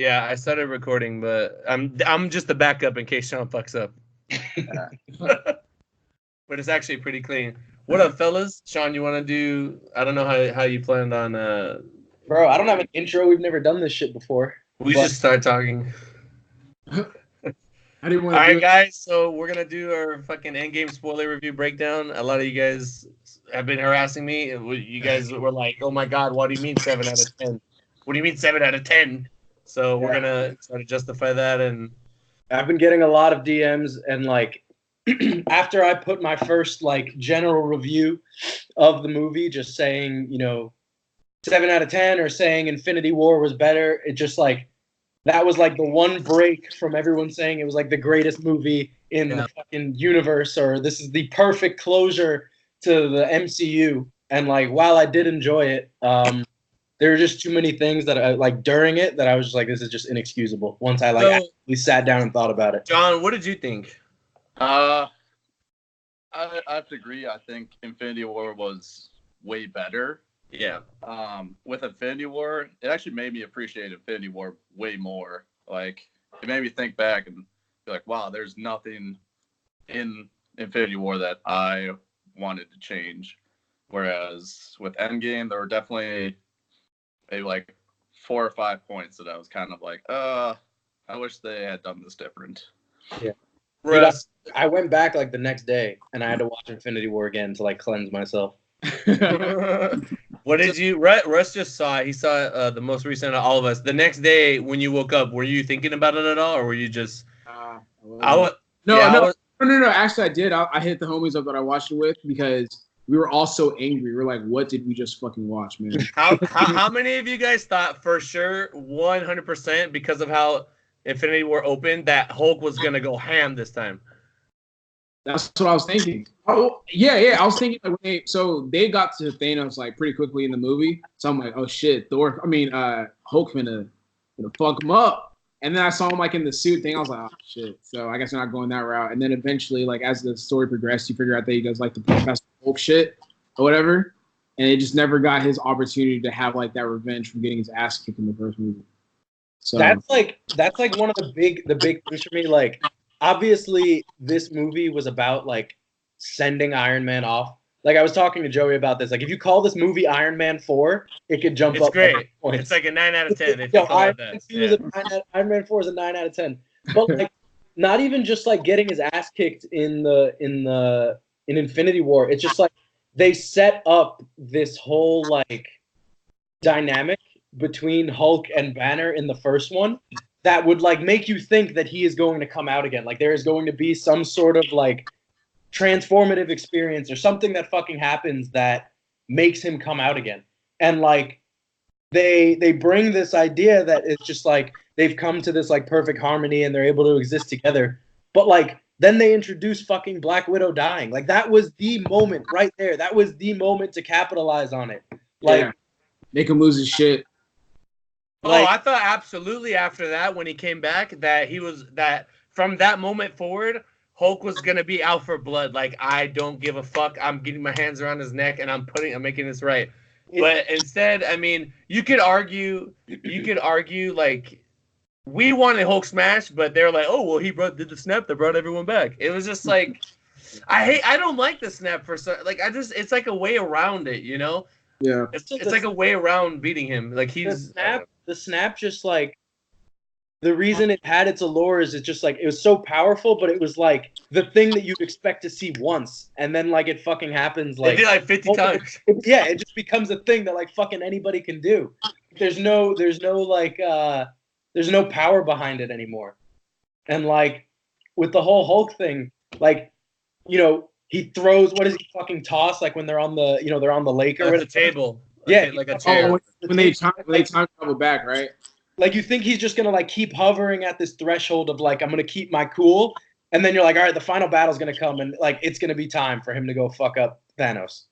Yeah, I started recording, but I'm just the backup in case Sean fucks up. But it's actually pretty clean. What up, fellas? Sean, you want to do? I don't know how you planned on. Bro, I don't have an intro. We've never done this shit before. We just start talking. I didn't want All to do right, it. guys. So we're gonna do our fucking Endgame spoiler review breakdown. A lot of you guys have been harassing me. You guys were like, "Oh my god, what do you mean 7 out of 10? What do you mean 7 out of 10?" So we're gonna try to justify that. And I've been getting a lot of DMs, and like after I put my first like general review of the movie, just saying 7 out of 10 or saying Infinity War was better, it just like that was like the one break from everyone saying it was like the greatest movie in the fucking universe, or this is the perfect closure to the MCU. And like, while I did enjoy it, there were just too many things that I like during it that I was just like, this is just inexcusable. Once I actually sat down and thought about it. John, what did you think? I have to agree. I think Infinity War was way better. Yeah. With Infinity War, it actually made me appreciate Infinity War way more. Like, it made me think back and be like, wow, there's nothing in Infinity War that I wanted to change. Whereas with Endgame, there were definitely maybe like 4 or 5 points that I was kind of like, I wish they had done this different. Yeah. Russ, I went back like the next day and I had to watch Infinity War again to like cleanse myself. What did you? Russ just saw it. He saw the most recent of all of us. The next day when you woke up, were you thinking about it at all, or were you just? No. Actually, I did. I hit the homies up that I watched it with because we were all so angry. We were like, "What did we just fucking watch, man?" How many of you guys thought for sure, 100%, because of how Infinity War opened, that Hulk was gonna go ham this time? That's what I was thinking. Oh, yeah. I was thinking like they got to Thanos like pretty quickly in the movie. So I'm like, oh shit, Hulk finna fuck him up. And then I saw him like in the suit thing. I was like, oh shit. So I guess they're not going that route. And then eventually, like as the story progressed, you figure out that he does like the Professor Hulk shit or whatever. And it just never got his opportunity to have like that revenge from getting his ass kicked in the first movie. So that's like one of the big things for me. Like, obviously, this movie was about like sending Iron Man off. Like, I was talking to Joey about this. Like, if you call this movie Iron Man 4, it could jump up. It's great. It's like a 9 out of 10. Iron Man 4 is a 9 out of 10. But like, not even just like getting his ass kicked in Infinity War. It's just like they set up this whole like dynamic between Hulk and Banner in the first one that would like make you think that he is going to come out again. Like there is going to be some sort of like transformative experience or something that fucking happens that makes him come out again. And like they bring this idea that it's just like they've come to this like perfect harmony and they're able to exist together. But like then they introduce fucking Black Widow dying. Like that was the moment right there. That was the moment to capitalize on it. Like make him lose his shit. I thought absolutely after that when he came back that from that moment forward, Hulk was gonna be out for blood. Like, I don't give a fuck. I'm getting my hands around his neck and I'm making this right. But instead, I mean, you could argue like we wanted Hulk smash, but they're like, oh well, he did the snap that brought everyone back. It was just like I don't like the snap it's like a way around it, you know? Yeah. It's like a way around beating him. Like the snap just like the reason it had its allure is it's just like it was so powerful, but it was like the thing that you'd expect to see once, and then like it fucking happens like they did like 50 times. It just becomes a thing that like fucking anybody can do. There's no power behind it anymore. And like with the whole Hulk thing, like he throws, what does he fucking toss like when they're on the they're on the lake or the table. Like a chair. When they time travel back, right? Like you think he's just gonna like keep hovering at this threshold of like I'm gonna keep my cool, and then you're like, all right, the final battle's gonna come, and like it's gonna be time for him to go fuck up Thanos.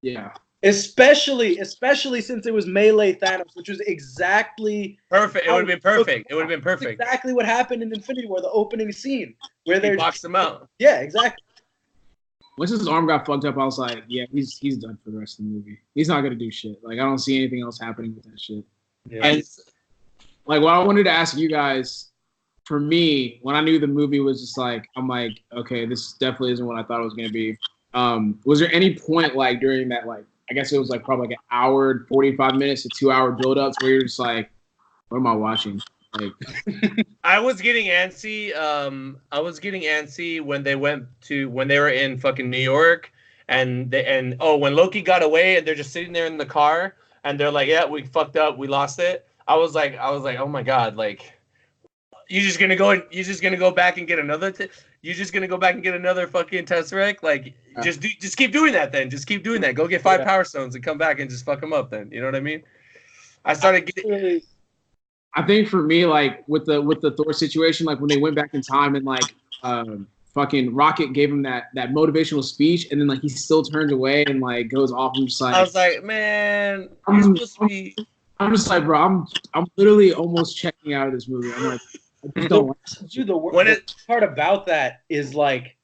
Yeah. Especially since it was melee Thanos, which was exactly perfect. It would have been perfect. It would have been perfect. Exactly what happened in Infinity War, the opening scene where they boxed him out. Yeah, exactly. Once his arm got fucked up, I was like, yeah, he's done for the rest of the movie. He's not gonna do shit. Like I don't see anything else happening with that shit. Yeah. like what I wanted to ask you guys, for me, when I knew the movie was just like, I'm like, okay, this definitely isn't what I thought it was gonna be. Was there any point like during that, like, I guess it was like probably like an hour, 45 minutes to 2 hour build-ups where you're just like, what am I watching? Like, I was getting antsy. I was getting antsy when they were in fucking New York, and when Loki got away and they're just sitting there in the car and they're like, yeah, we fucked up, we lost it. I was like, oh my god, like, you're just gonna go back and get another. You're just gonna go back and get another fucking Tesseract. Like, just keep doing that. Then just keep doing that. Go get 5 Power Stones and come back and just fuck them up. Then you know what I mean. I started getting. I think for me, like with the Thor situation, like when they went back in time and like fucking Rocket gave him that motivational speech, and then like he still turns away and like goes off and just like, I was like, man, you're supposed to be. I'm just like, bro, I'm literally almost checking out of this movie. I'm like, I just don't. The worst part about that is like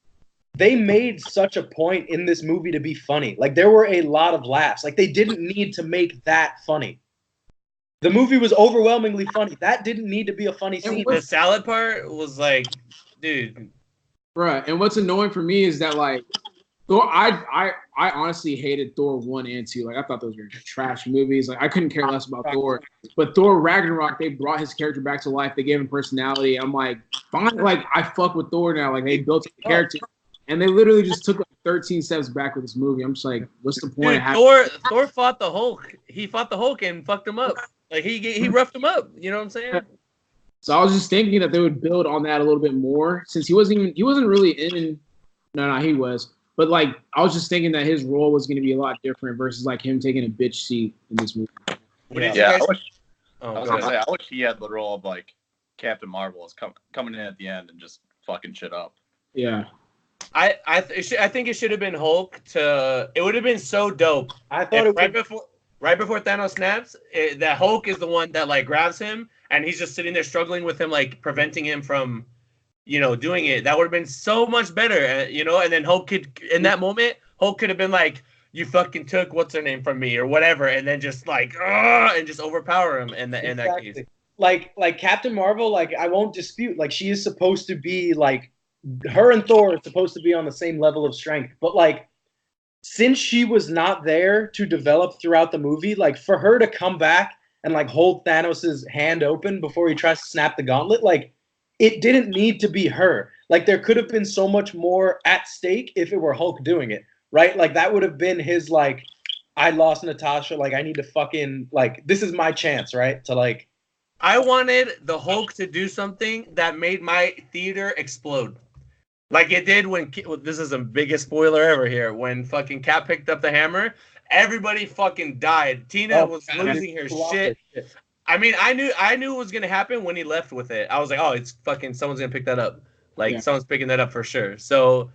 they made such a point in this movie to be funny. Like there were a lot of laughs. Like they didn't need to make that funny. The movie was overwhelmingly funny. That didn't need to be a funny scene. The salad part was like, dude. Right. And what's annoying for me is that like Thor, I honestly hated Thor 1 and 2. Like I thought those were trash movies. Like I couldn't care less about Thor. But Thor Ragnarok, they brought his character back to life. They gave him personality. I'm like, fine, like I fuck with Thor now. Like they built a character. And they literally just took like 13 steps back with this movie. I'm just like, what's the point? Dude, Thor fought the Hulk. He fought the Hulk and fucked him up. Like he roughed him up. You know what I'm saying? So I was just thinking that they would build on that a little bit more, since he wasn't really in. No, he was. But like I was just thinking that his role was going to be a lot different versus like him taking a bitch seat in this movie. I was gonna say I wish he had the role of like Captain Marvel is coming in at the end and just fucking shit up. Yeah. I think it should have been Hulk. It would have been so dope. I thought right before Thanos snaps, that Hulk is the one that like grabs him, and he's just sitting there struggling with him, like preventing him from, doing it. That would have been so much better, And then Hulk in that moment, Hulk could have been like, "You fucking took what's her name from me," or whatever, and then just like, and just overpower him in that case. Like Captain Marvel, like I won't dispute, like she is supposed to be like, her and Thor are supposed to be on the same level of strength, but like, since she was not there to develop throughout the movie, like for her to come back and like hold Thanos' hand open before he tries to snap the gauntlet, like it didn't need to be her. Like there could have been so much more at stake if it were Hulk doing it, right? Like that would have been his like, I lost Natasha, like I need to fucking, like this is my chance, right? To like, I wanted the Hulk to do something that made my theater explode. Like it did when, this is the biggest spoiler ever here, when fucking Cap picked up the hammer, everybody fucking died. Tina was losing her shit. I mean, I knew it was gonna happen when he left with it. I was like, oh, it's fucking, someone's gonna pick that up. Like someone's picking that up for sure. So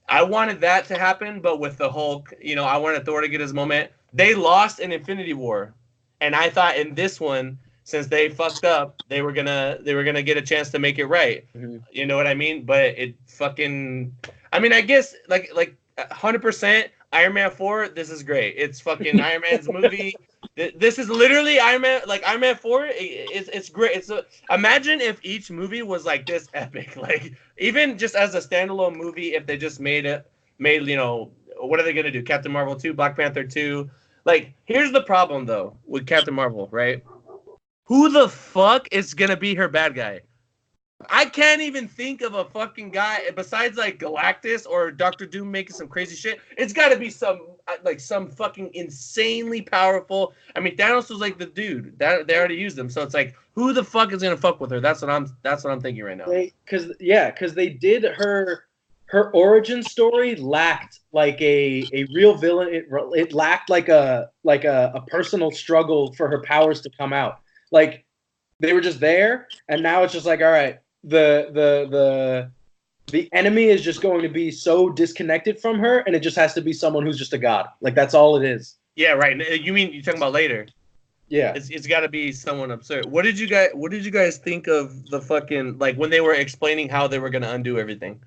I wanted that to happen, but with the Hulk, I wanted Thor to get his moment. They lost in Infinity War, and I thought in this one, since they fucked up, they were gonna get a chance to make it right. Mm-hmm. You know what I mean? But it fucking, I mean, I guess like 100% Iron Man 4. This is great. It's fucking Iron Man's movie. This is literally Iron Man. Like Iron Man 4. It's great. Imagine if each movie was like this epic. Like even just as a standalone movie, if they just made what are they gonna do? Captain Marvel 2, Black Panther 2. Like here's the problem though with Captain Marvel, right? Who the fuck is gonna be her bad guy? I can't even think of a fucking guy besides like Galactus or Doctor Doom making some crazy shit. It's got to be some fucking insanely powerful. I mean, Thanos was like the dude that they already used him, so it's like, who the fuck is gonna fuck with her? That's what I'm thinking right now. Because they did her origin story lacked like a real villain. It lacked like a personal struggle for her powers to come out. Like they were just there, and now it's just like, all right, the enemy is just going to be so disconnected from her, and it just has to be someone who's just a god. Like that's all it is. Yeah, right. You mean you're talking about later? Yeah, it's got to be someone absurd. What did you guys think of the fucking, like when they were explaining how they were gonna undo everything?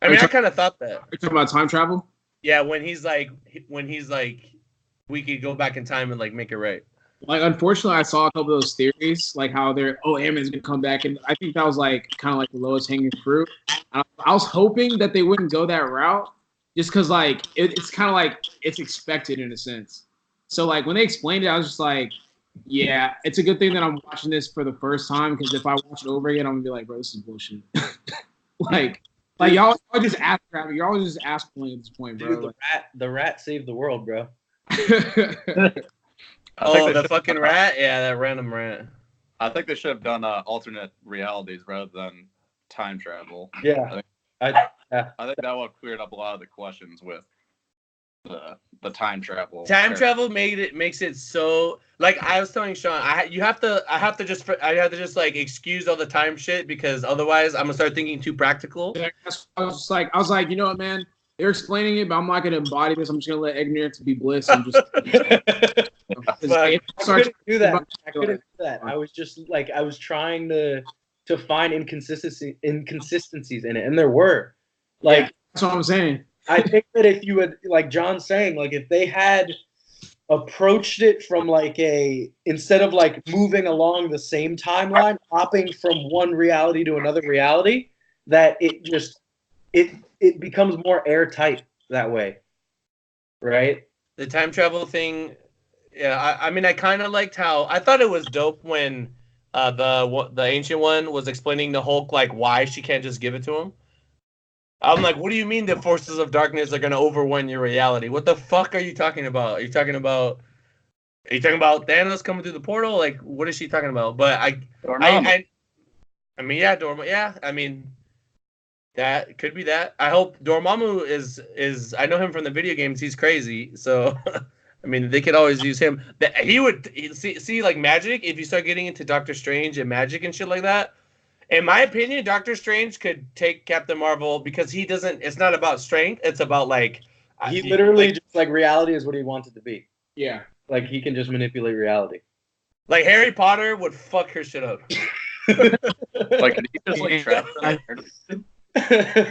I mean, I kind of thought that. Are you talking about time travel? Yeah, when he's like, we could go back in time and like make it right. Like, unfortunately, I saw a couple of those theories, like how they're, Ant-Man's gonna come back, and I think that was like kind of like the lowest hanging fruit. I was hoping that they wouldn't go that route, just because like it's kind of like it's expected in a sense. So like when they explained it, I was just like, yeah, it's a good thing that I'm watching this for the first time, because if I watch it over again, I'm gonna be like, bro, this is bullshit. like y'all just ask crap. You're always just ask pulling at this point, bro. Dude, the rat saved the world, bro. The fucking rat? Yeah, that random rat. I think they should have done alternate realities rather than time travel. Yeah. I think that would have cleared up a lot of the questions with the time travel. Travel makes it so, like I was telling Sean, I have to just like excuse all the time shit, because otherwise I'm gonna start thinking too practical. I was like, you know what, man? They're explaining it, but I'm not gonna embody this. I'm just gonna let ignorance be bliss and just. I couldn't do that. I was just like, I was trying to find inconsistencies in it, and there were. Like, that's what I'm saying. I think that if you had, like John's saying, like if they had approached it from like instead of like moving along the same timeline, hopping from one reality to another reality, that it becomes more airtight that way, right? The time travel thing, yeah. I mean, I kind of liked how I thought it was dope when the Ancient One was explaining to Hulk like why she can't just give it to him. I'm like, what do you mean the forces of darkness are gonna overwhelm your reality? What the fuck are you talking about? Are you talking about Thanos coming through the portal? Like, what is she talking about? But I mean, yeah, Dormammu. Yeah, I mean, that could be that. I hope Dormammu is. I know him from the video games. He's crazy. So, I mean, they could always use him. He would see like magic. If you start getting into Doctor Strange and magic and shit like that. In my opinion, Doctor Strange could take Captain Marvel, because he doesn't. It's not about strength. It's about like he literally just like reality is what he wants it to be. Yeah, like he can just manipulate reality. Like Harry Potter would fuck her shit up. Like he just like trapped Harry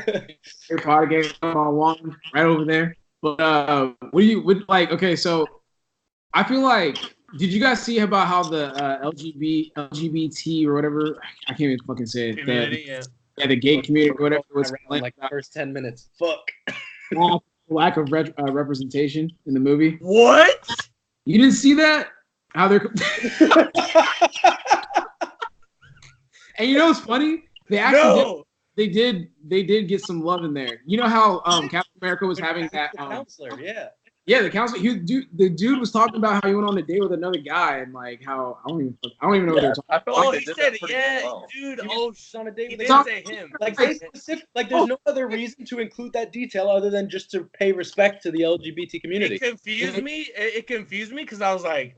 Potter game on one right over there. But what do you would like? Okay, so I feel like. Did you guys see about how the LGBT or whatever? I can't even fucking say it. The gay community or whatever was like the first 10 minutes. Fuck. Lack of representation in the movie. What? You didn't see that? How they're. And you know what's funny? They actually they did get some love in there. You know how Captain America was having that counselor, yeah. Yeah, the counselor. The dude was talking about how he went on a date with another guy, and like how I don't even know what they're talking about. I felt like he said, "Yeah, well. Dude." On a date He with didn't say him. Like there's no other reason to include that detail other than just to pay respect to the LGBT community. It confused me. It confused me because I was like,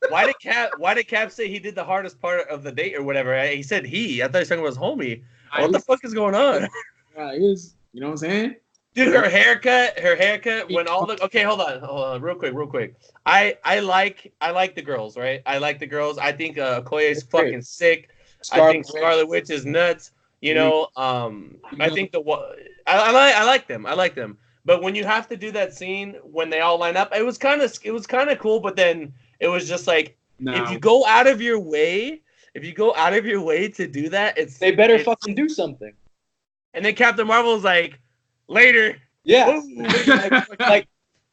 why did Cap say he did the hardest part of the date or whatever? He said he. I thought he was talking about his homie. What the fuck is going on? Yeah, he was. You know what I'm saying? Dude, her haircut when all the hold on, real quick. I like the girls, right? I like the girls. I think Okoye's fucking sick. I think Scarlet Witch is nuts. You know, I think I like them. I like them. But when you have to do that scene when they all line up, it was kind of cool. But then it was just like, if you go out of your way to do that, they better fucking do something. And then Captain Marvel is like, later. Yeah.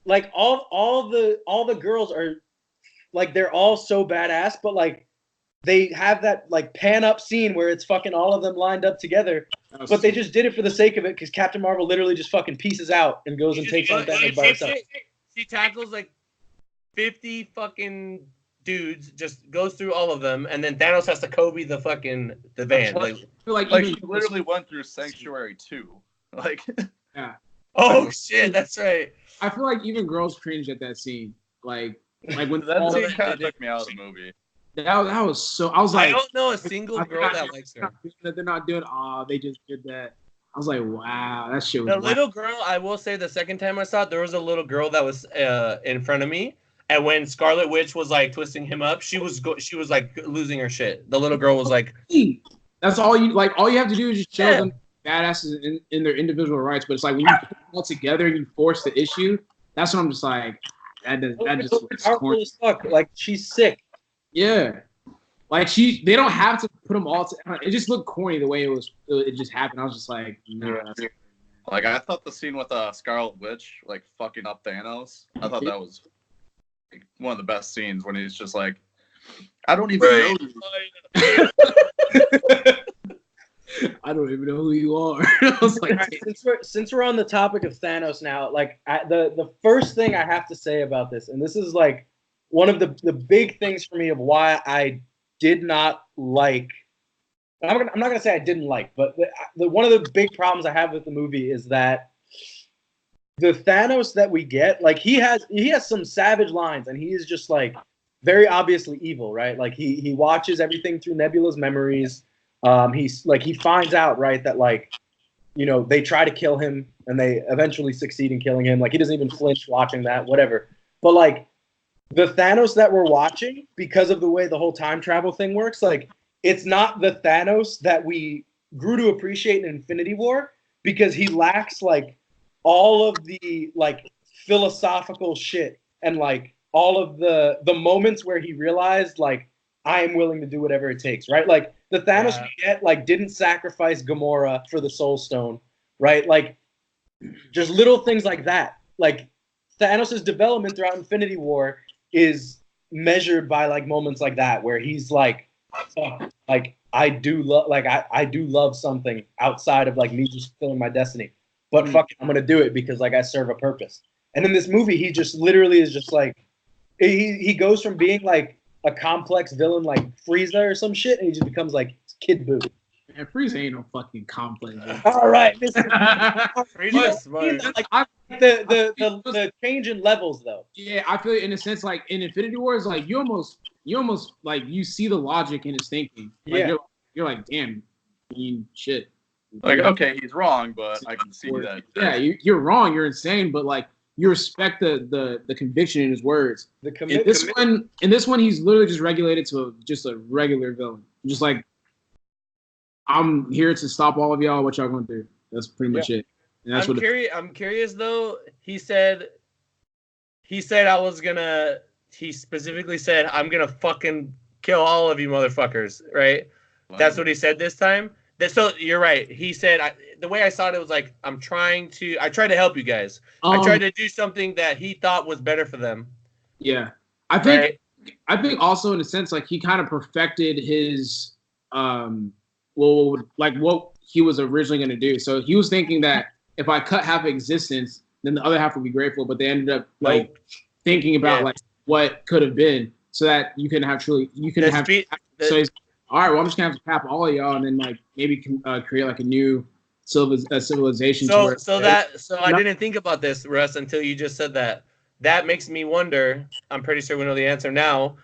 like all the girls are like, they're all so badass, but like they have that like pan up scene where it's fucking all of them lined up together. But they just did it for the sake of it, because Captain Marvel literally just fucking pieces out and goes and takes on Thanos by herself. She tackles like 50 fucking dudes, just goes through all of them, and then Thanos has to Kobe the van. Like he literally went through Sanctuary 2. Like, yeah. Oh shit, that's right. I feel like even girls cringed at that scene. Like when that scene kind of took me out of the movie. That was so. I was like, I don't know a single girl that likes her. That they're not doing. Oh, they just did that. I was like, wow, that shit was. The little girl, I will say, the second time I saw it, there was a little girl that was in front of me, and when Scarlet Witch was like twisting him up, she was like losing her shit. The little girl was like, "That's all you like. All you have to do is just show them badasses in their individual rights." But it's like when you put them all together and you force the issue. That's what I'm just like. that just looks powerful corny. as fuck. Like she's sick. Yeah, like they don't have to put them all. It just looked corny the way it just happened. I was just like, nah. Like I thought the scene with Scarlet Witch like fucking up Thanos. I thought that was like, one of the best scenes when he's just like, I don't even know you. I don't even know who you are. I was like, right, since we're on the topic of Thanos now, like the first thing I have to say about this, and this is like one of the big things for me of why I did not like. I'm not gonna say I didn't like, but one of the big problems I have with the movie is that the Thanos that we get, like he has some savage lines, and he is just like very obviously evil, right? Like he watches everything through Nebula's memories. He finds out, right, that like, you know, they try to kill him and they eventually succeed in killing him. Like he doesn't even flinch watching that, whatever. But like the Thanos that we're watching, because of the way the whole time travel thing works, like it's not the Thanos that we grew to appreciate in Infinity War, because he lacks like all of the like philosophical shit and like all of the moments where he realized like I am willing to do whatever it takes, right? Like the Thanos we get like didn't sacrifice Gamora for the Soul Stone, right? Like just little things like that. Like Thanos' development throughout Infinity War is measured by like moments like that where he's like, oh, like I do love something outside of like me just fulfilling my destiny, but fuck it, I'm gonna do it because like I serve a purpose. And in this movie, he just literally is just like he goes from being like a complex villain like Frieza or some shit, and he just becomes like Kid Buu. Man, Frieza ain't no fucking complex. All right, Frieza's smart. the change in levels though. Yeah, I feel it in a sense like in Infinity War is like you almost like you see the logic in his thinking. Like, you're like, damn, I mean, shit. Like, okay, he's wrong, but I can see that. Yeah, you're wrong. You're insane, but like you respect the conviction in his words. In this one, he's literally just regulated to just a regular villain. Just like, I'm here to stop all of y'all. What y'all gonna do? That's pretty much it. And that's I'm curious though. He said I was gonna. He specifically said I'm gonna fucking kill all of you motherfuckers. Right? Wow. That's what he said this time. So you're right. He said the way I saw it was like I tried to help you guys. I tried to do something that he thought was better for them. Yeah, I think also in a sense like he kind of perfected his like what he was originally going to do. So he was thinking that if I cut half existence, then the other half would be grateful. But they ended up like thinking about like what could have been, so that you can have so he's all right. Well, I'm just gonna have to cap all of y'all, and then like maybe create like a new civilization. I didn't think about this, Russ, until you just said that. That makes me wonder. I'm pretty sure we know the answer now.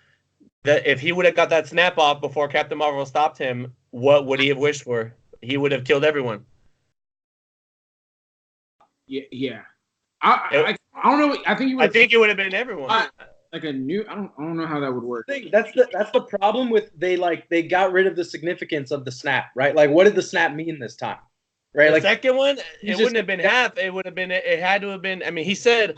That if he would have got that snap off before Captain Marvel stopped him, what would he have wished for? He would have killed everyone. Yeah. I don't know. I think it would have been everyone. Like a new, I don't know how that would work. That's the problem with they got rid of the significance of the snap, right? Like, what did the snap mean this time, right? The second one, it wouldn't have been half. It would have been. It had to have been. I mean, he said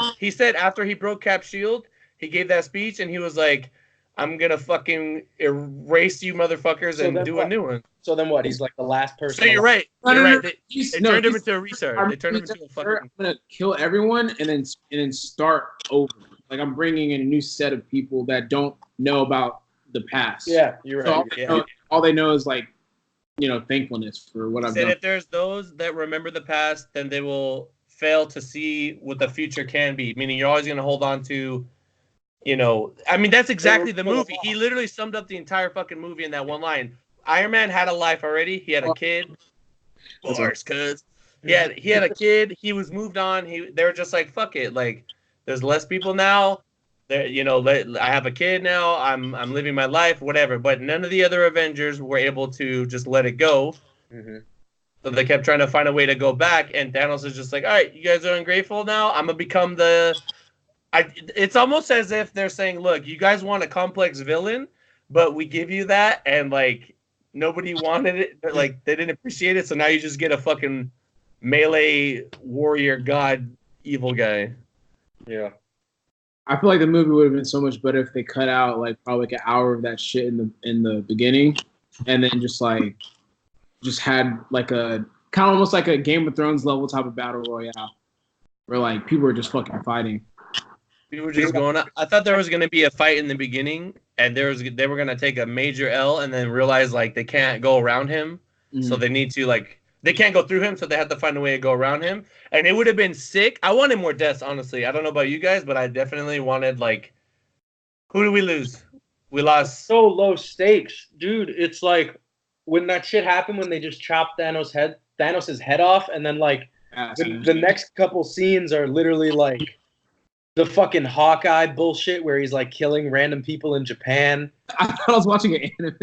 after he broke Cap's shield, he gave that speech and he was like, "I'm gonna fucking erase you motherfuckers and do a new one." So then what? He's like the last person. So you're right. You're right. They turned him into a retard. They turned him into a fucking. I'm gonna kill everyone and then start over. Like I'm bringing in a new set of people that don't know about the past. Yeah, you're right. All they know is like, thankfulness for what I've done. If there's those that remember the past, then they will fail to see what the future can be. Meaning you're always going to hold on to, I mean, that's exactly the movie. He literally summed up the entire fucking movie in that one line. Iron Man had a life already. He had a kid. Of course, cuz. He had a kid. He was moved on. They were just like, fuck it. Like, there's less people now. I have a kid now. I'm living my life, whatever. But none of the other Avengers were able to just let it go. Mm-hmm. So they kept trying to find a way to go back. And Thanos is just like, all right, you guys are ungrateful now. I'm going to become it's almost as if they're saying, look, you guys want a complex villain, but we give you that. And, like, nobody wanted it. Like, they didn't appreciate it. So now you just get a fucking melee warrior god evil guy. Yeah. I feel like the movie would have been so much better if they cut out like probably like an hour of that shit in the beginning, and then just had like a kind of almost like a Game of Thrones level type of battle royale, where like people were just fucking fighting. We were just going up. I thought there was gonna be a fight in the beginning, and they were gonna take a major L, and then realize like they can't go around him, so they need to like they can't go through him, so they have to find a way to go around him. And it would have been sick. I wanted more deaths, honestly. I don't know about you guys, but I definitely wanted like, who did we lose? We lost. So low stakes, dude. It's like when that shit happened when they just chopped Thanos' head off, and then like the next couple scenes are literally like the fucking Hawkeye bullshit where he's like killing random people in Japan. I thought I was watching an anime.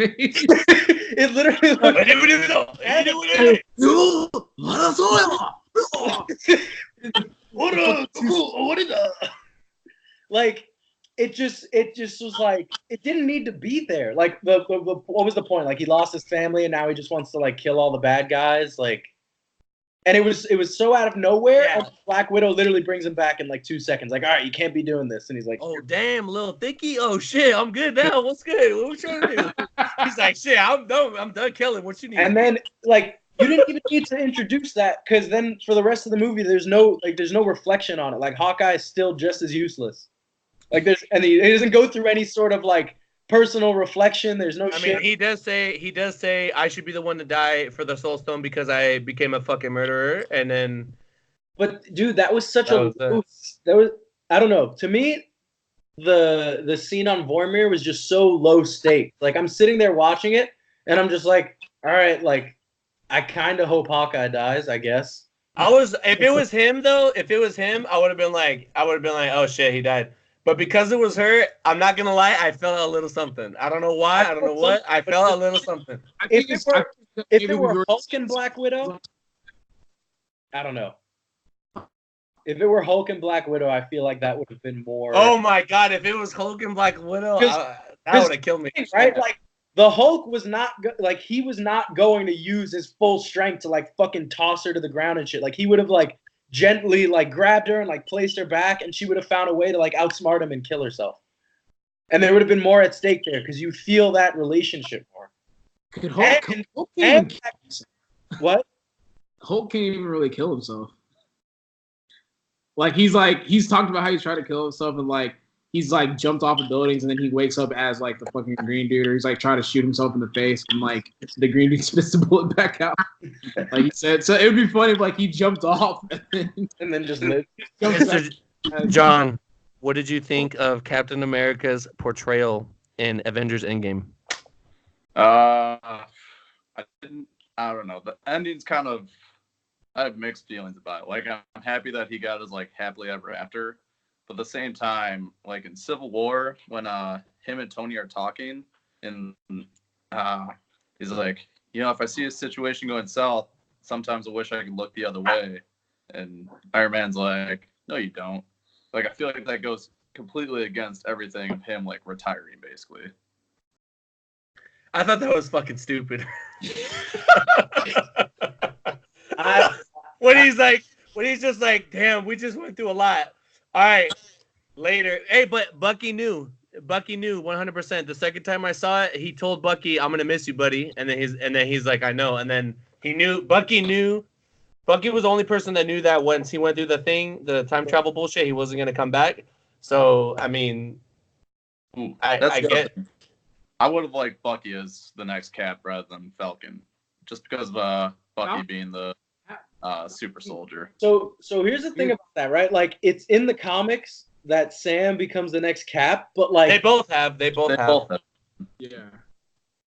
It literally like it just was like it didn't need to be there. Like the what was the point? Like he lost his family and now he just wants to like kill all the bad guys. Like, and it was so out of nowhere. Yeah. And Black Widow literally brings him back in like 2 seconds. Like, all right, you can't be doing this. And he's like, oh damn, little thicky. Oh shit, I'm good now. What's good? What we trying to do? He's like, shit, I'm done killing. What you need? And then like you didn't even need to introduce that because then for the rest of the movie, there's no reflection on it. Like Hawkeye is still just as useless. Like he doesn't go through any sort of like personal reflection. There's no shit. I mean, he does say I should be the one to die for the Soul Stone because I became a fucking murderer, and then. But dude, that was such I don't know. To me, the scene on Vormir was just so low stakes. Like I'm sitting there watching it, and I'm just like, all right, like I kind of hope Hawkeye dies. I guess. If it was him, I would have been like, oh shit, he died. But because it was her, I'm not gonna lie, I felt a little something. I don't know why. I don't know what. I felt a little something. If it were Hulk and Black Widow, I don't know. If it were Hulk and Black Widow, I feel like that would have been more. Oh my god! If it was Hulk and Black Widow, that would have killed me. Right? Like the Hulk was not he was not going to use his full strength to like fucking toss her to the ground and shit. Like he would have like gently like grabbed her and like placed her back, and she would have found a way to like outsmart him and kill herself. And there would have been more at stake there because you feel that relationship more. Could Hulk what? Hulk can't even really kill himself. Like he's talked about how he's trying to kill himself and like he's like jumped off of buildings and then he wakes up as like the fucking green dude, or he's like trying to shoot himself in the face and like the green dude spits the bullet back out. Like he said, so it would be funny if like he jumped off and then just lived. John, what did you think of Captain America's portrayal in Avengers Endgame? I don't know. The ending's kind of, I have mixed feelings about it. Like I'm happy that he got his like happily ever after. But at the same time, like in Civil War, when him and Tony are talking, and he's like, if I see a situation going south, sometimes I wish I could look the other way. And Iron Man's like, no, you don't. Like, I feel like that goes completely against everything of him, like, retiring, basically. I thought that was fucking stupid. When he's just like, damn, we just went through a lot. All right, later. Hey, but Bucky knew 100%. The second time I saw it, he told Bucky, "I'm gonna miss you, buddy." And then he's like, "I know." And then he knew. Bucky was the only person that knew that once he went through the time travel bullshit, he wasn't gonna come back. So I mean, I get. I would have liked Bucky as the next Cap rather than Falcon, just because of Bucky being the super soldier. So here's the thing about that, right? Like it's in the comics that Sam becomes the next Cap, but like they both have. Yeah.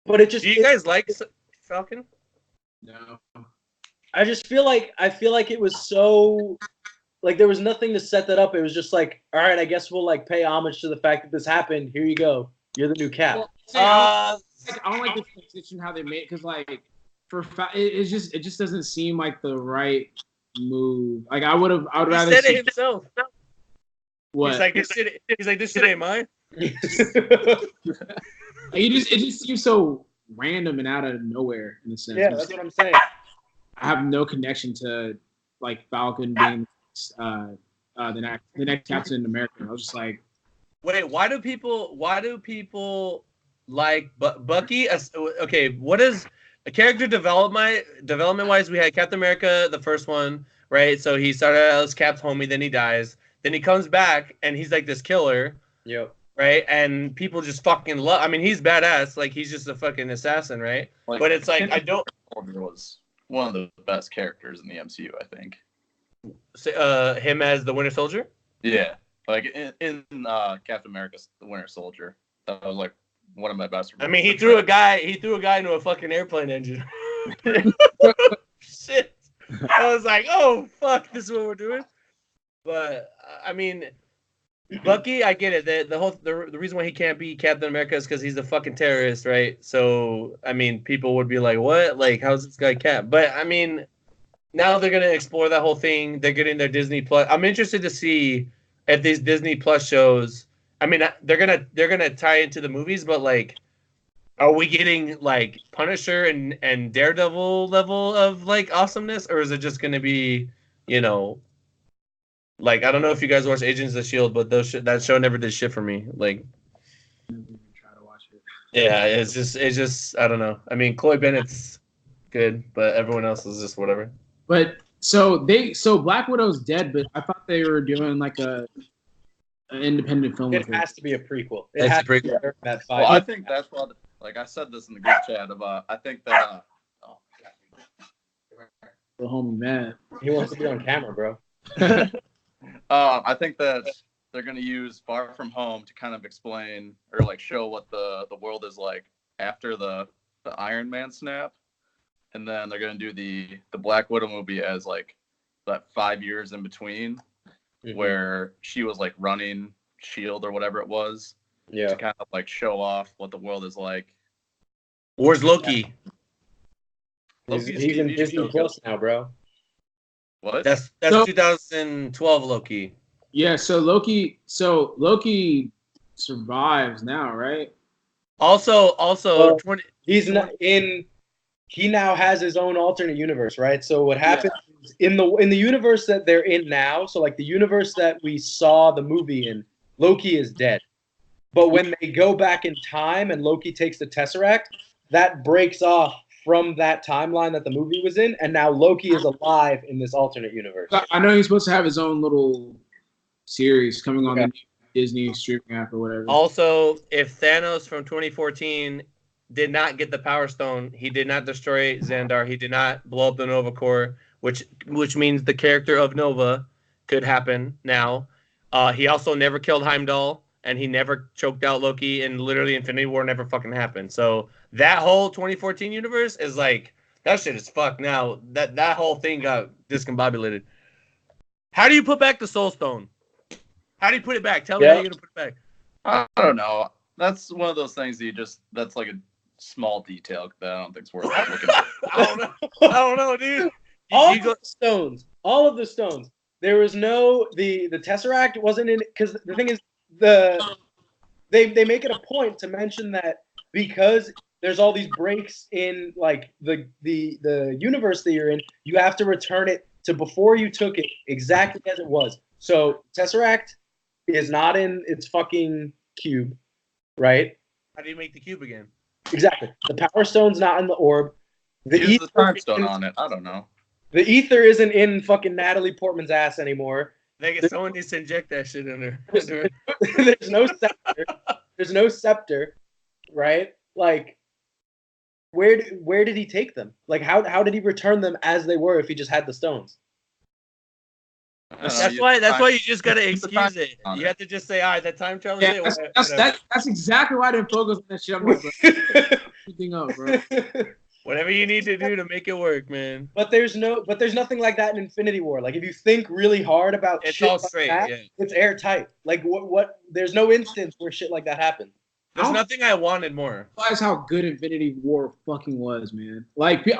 But it just. Do you guys like Falcon? No. I just feel like it was so like there was nothing to set that up. It was just like, all right, I guess we'll like pay homage to the fact that this happened. Here you go. You're the new Cap. Well, I don't like the transition how they made, because like it just doesn't seem like the right move. Like I would rather. He said it himself. What? He's like this shit ain't mine. It just seems so random and out of nowhere in a sense. Yeah, that's what I'm saying. I have no connection to like Falcon being the next Captain America. I was just like, Wait, why do people like Bucky? Okay, what is a character development wise? We had Captain America, the first one, right? So he started out as Cap's homie, then he dies, then he comes back and he's like this killer. Yep. Right, and people just fucking love. I mean, he's badass. Like he's just a fucking assassin, right? Like, but it's like I don't. Was one of the best characters in the MCU, I think. Him as the Winter Soldier. Yeah, like in Captain America's The Winter Soldier, that was like one of my best. I mean, he threw a guy into a fucking airplane engine. Shit. I was like, oh fuck, this is what we're doing. But I mean, Bucky, I get it. The reason why he can't be Captain America is because he's a fucking terrorist, right? So I mean, people would be like, what? Like, how's this guy Cap? But I mean, now they're gonna explore that whole thing. They're getting their Disney Plus. I'm interested to see if these Disney Plus shows. I mean, they're gonna tie into the movies, but like, are we getting like Punisher and Daredevil level of like awesomeness, or is it just gonna be, like, I don't know if you guys watch Agents of S.H.I.E.L.D., but that show never did shit for me. Like, try to watch it. Yeah, it's just I don't know. I mean, Chloe Bennett's good, but everyone else is just whatever. But so Black Widow's dead, but I thought they were doing like an independent film. It has to be a prequel. It has to be that well, I think that's what. Like I said this in the group chat about. I think that. The homie man. He wants to be on camera, bro. I think that they're going to use Far From Home to kind of explain or like show what the world is like after the Iron Man snap, and then they're going to do the Black Widow movie as like that 5 years in between, where she was like running Shield or whatever it was, to kind of like show off what the world is like. Where's Loki? He's in Disney Plus now, bro. What? That's 2012 Loki. Yeah, so Loki survives now, right? Also, well, 20. He's not in. He now has his own alternate universe, right? So what happens is in the universe that they're in now? So like the universe that we saw the movie in, Loki is dead. But when they go back in time and Loki takes the Tesseract, that breaks off from that timeline that the movie was in, and now Loki is alive in this alternate universe. I know he's supposed to have his own little series coming on the Disney streaming app or whatever. Also, if Thanos from 2014 did not get the Power Stone, he did not destroy Xandar, he did not blow up the Nova Corps, which means the character of Nova could happen now. He also never killed Heimdall, and he never choked out Loki, and literally Infinity War never fucking happened. So that whole 2014 universe is like, that shit is fucked now. That whole thing got discombobulated. How do you put back the Soul Stone? How do you put it back? Tell me how you're going to put it back. I don't know. That's one of those things that's like a small detail that I don't think it's worth looking at. I don't know, dude. All of the stones. There was no, the Tesseract wasn't in, because the thing is, they make it a point to mention that because there's all these breaks in like the universe that you're in, you have to return it to before you took it exactly as it was. So Tesseract is not in its fucking cube, right? How do you make the cube again? Exactly. The Power Stone's not in the orb. Use the Time Stone on it. I don't know. The ether isn't in fucking Natalie Portman's ass anymore. Someone needs to inject that shit in there. There's no scepter. There's no scepter, right? Like, where did he take them? Like, how did he return them as they were if he just had the stones? That's why you just gotta excuse it. You have to just say, all right, that time travel shit. That's exactly why I didn't focus on that shit. I'm like, bro, everything up, bro. Whatever you need to do to make it work, man. But there's nothing like that in Infinity War. Like if you think really hard about it's shit all like straight, that, it's airtight. Like what there's no instance where shit like that happened. There's nothing I wanted more. Realize how good Infinity War fucking was, man. Like when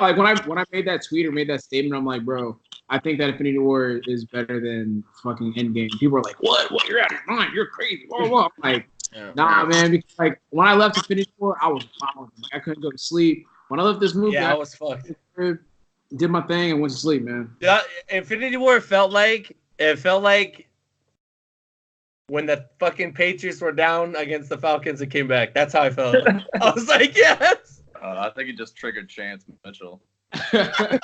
I made that tweet or made that statement, I'm like, bro, I think that Infinity War is better than fucking Endgame. People are like, what? You're out of your mind. You're crazy. Blah, blah, blah. I'm like, nah, man. Because like when I left Infinity War, I was violent. Like I couldn't go to sleep. When I left this movie, I was fucked. Did my thing and went to sleep, man. Infinity War felt like when the fucking Patriots were down against the Falcons and came back. That's how I felt. I was like, yes. I think it just triggered Chance Mitchell. I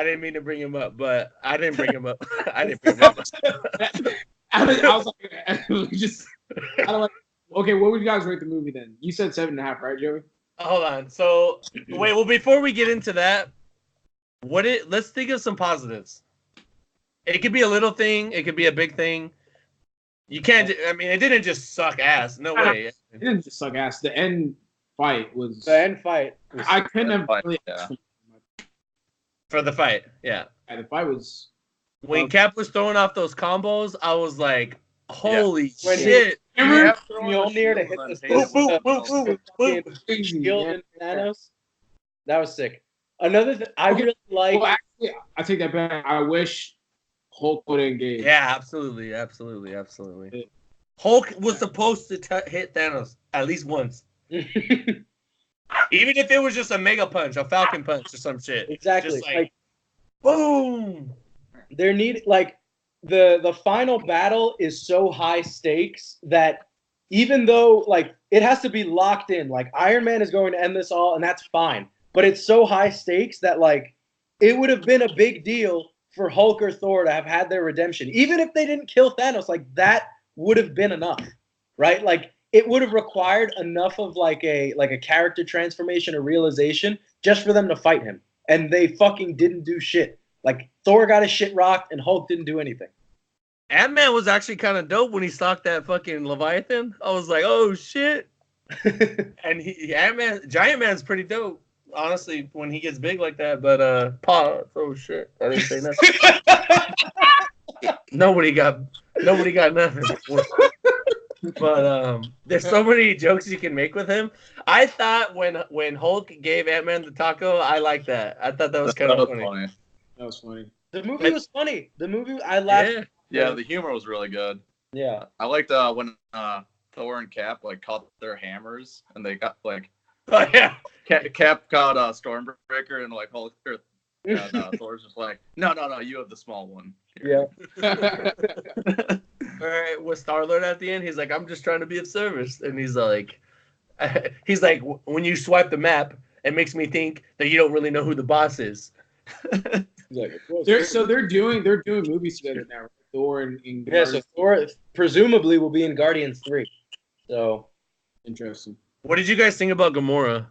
didn't mean to bring him up, but I didn't bring him up. I didn't bring him up. I was like, just, I don't like. Okay, what would you guys rate the movie then? You said 7.5, right, Joey? Hold on. So wait. Well, before we get into that, let's think of some positives. It could be a little thing. It could be a big thing. You can't. I mean, it didn't just suck ass. No way. It didn't just suck ass. The end fight was. The end fight. I couldn't have. Fight, really yeah. For the fight, yeah. The fight was. When Cap was throwing off those combos, I was like, "Holy When shit!" Remember Mjolnir to hit the boop. shield in Thanos? That was sick. Another thing I really like. Well, actually, I take that back. I wish Hulk would engage. Yeah, absolutely. Hulk was supposed to hit Thanos at least once, even if it was just a mega punch, a Falcon punch, or some shit. Exactly. Just like boom. There need like the final battle is so high stakes that even though like it has to be locked in, like Iron Man is going to end this all, and that's fine. But it's so high stakes that like it would have been a big deal for Hulk or Thor to have had their redemption, even if they didn't kill Thanos. Like that would have been enough, right? Like it would have required enough of like a character transformation or realization just for them to fight him, and they fucking didn't do shit. Like Thor got his shit rocked, and Hulk didn't do anything. Ant-Man was actually kind of dope when he stalked that fucking Leviathan. I was like, oh shit. And Giant Man's pretty dope, honestly, when he gets big like that. But pause. Oh shit, I didn't say nothing. Nobody got nothing. But there's so many jokes you can make with him. I thought when Hulk gave Ant-Man the taco, I liked that. I thought that was kind of funny. That was funny. The movie was funny. The movie, I laughed. Yeah, the humor was really good. Yeah. I liked when Thor and Cap like caught their hammers and they got like. Oh yeah. Cap caught Stormbreaker and like Hulk. Thor's just like, no, you have the small one. Here. Yeah. All right, with Star-Lord at the end, he's like, I'm just trying to be of service, and he's like, when you swipe the map, it makes me think that you don't really know who the boss is. They're doing movies together now. Right? Thor and yeah, so Thor presumably will be in Guardians 3. So interesting. What did you guys think about Gamora?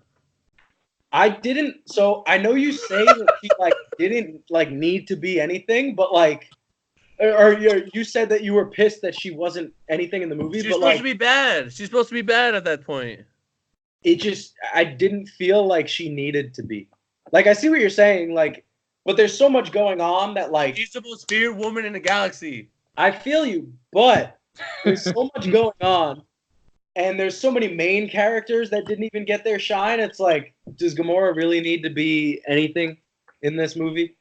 I didn't. So I know you say that she like didn't like need to be anything, but like, or you said that you were pissed that she wasn't anything in the movie. She's but supposed to be bad. She's supposed to be bad at that point. I didn't feel like she needed to be. Like I see what you're saying, like, but there's so much going on that like she's the most feared woman in the galaxy. I feel you, but there's so much going on. And there's so many main characters that didn't even get their shine. It's like, does Gamora really need to be anything in this movie?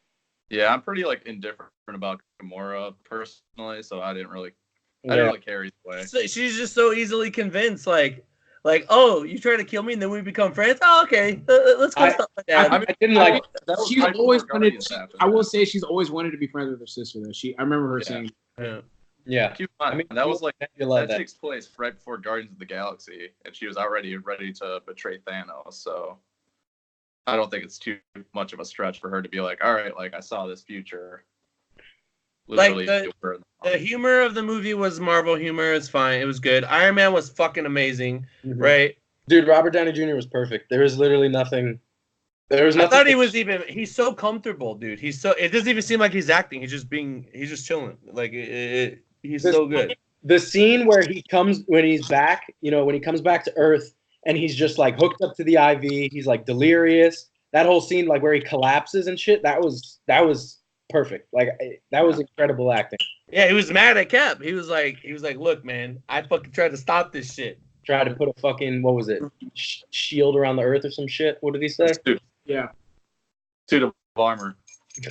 Yeah, I'm pretty like indifferent about Gamora personally, so I didn't really care either way. So she's just so easily convinced, like, oh, you try to kill me and then we become friends. Oh, okay, let's go stuff like that. I didn't like. She's always wanted. I will say she's always wanted to be friends with her sister. Though I remember her saying. Yeah. I mean, that was like that takes place right before Guardians of the Galaxy, and she was already ready to betray Thanos. So I don't think it's too much of a stretch for her to be like, all right, like I saw this future. Literally, like the humor of the movie was Marvel humor. It's fine. It was good. Iron Man was fucking amazing, right? Dude, Robert Downey Jr. was perfect. There was literally nothing. I thought he's so comfortable, dude. It doesn't even seem like he's acting. He's just chilling. Like he's so good. The scene where when he's back, when he comes back to Earth and he's just like hooked up to the IV, he's like delirious. That whole scene, like where he collapses and shit, that was perfect. Like that was incredible acting. Yeah, he was mad at Cap. He was like, look, man, I fucking tried to stop this shit. Tried to put a fucking, what was it, shield around the Earth or some shit. What did he say? Yeah. Suit of armor.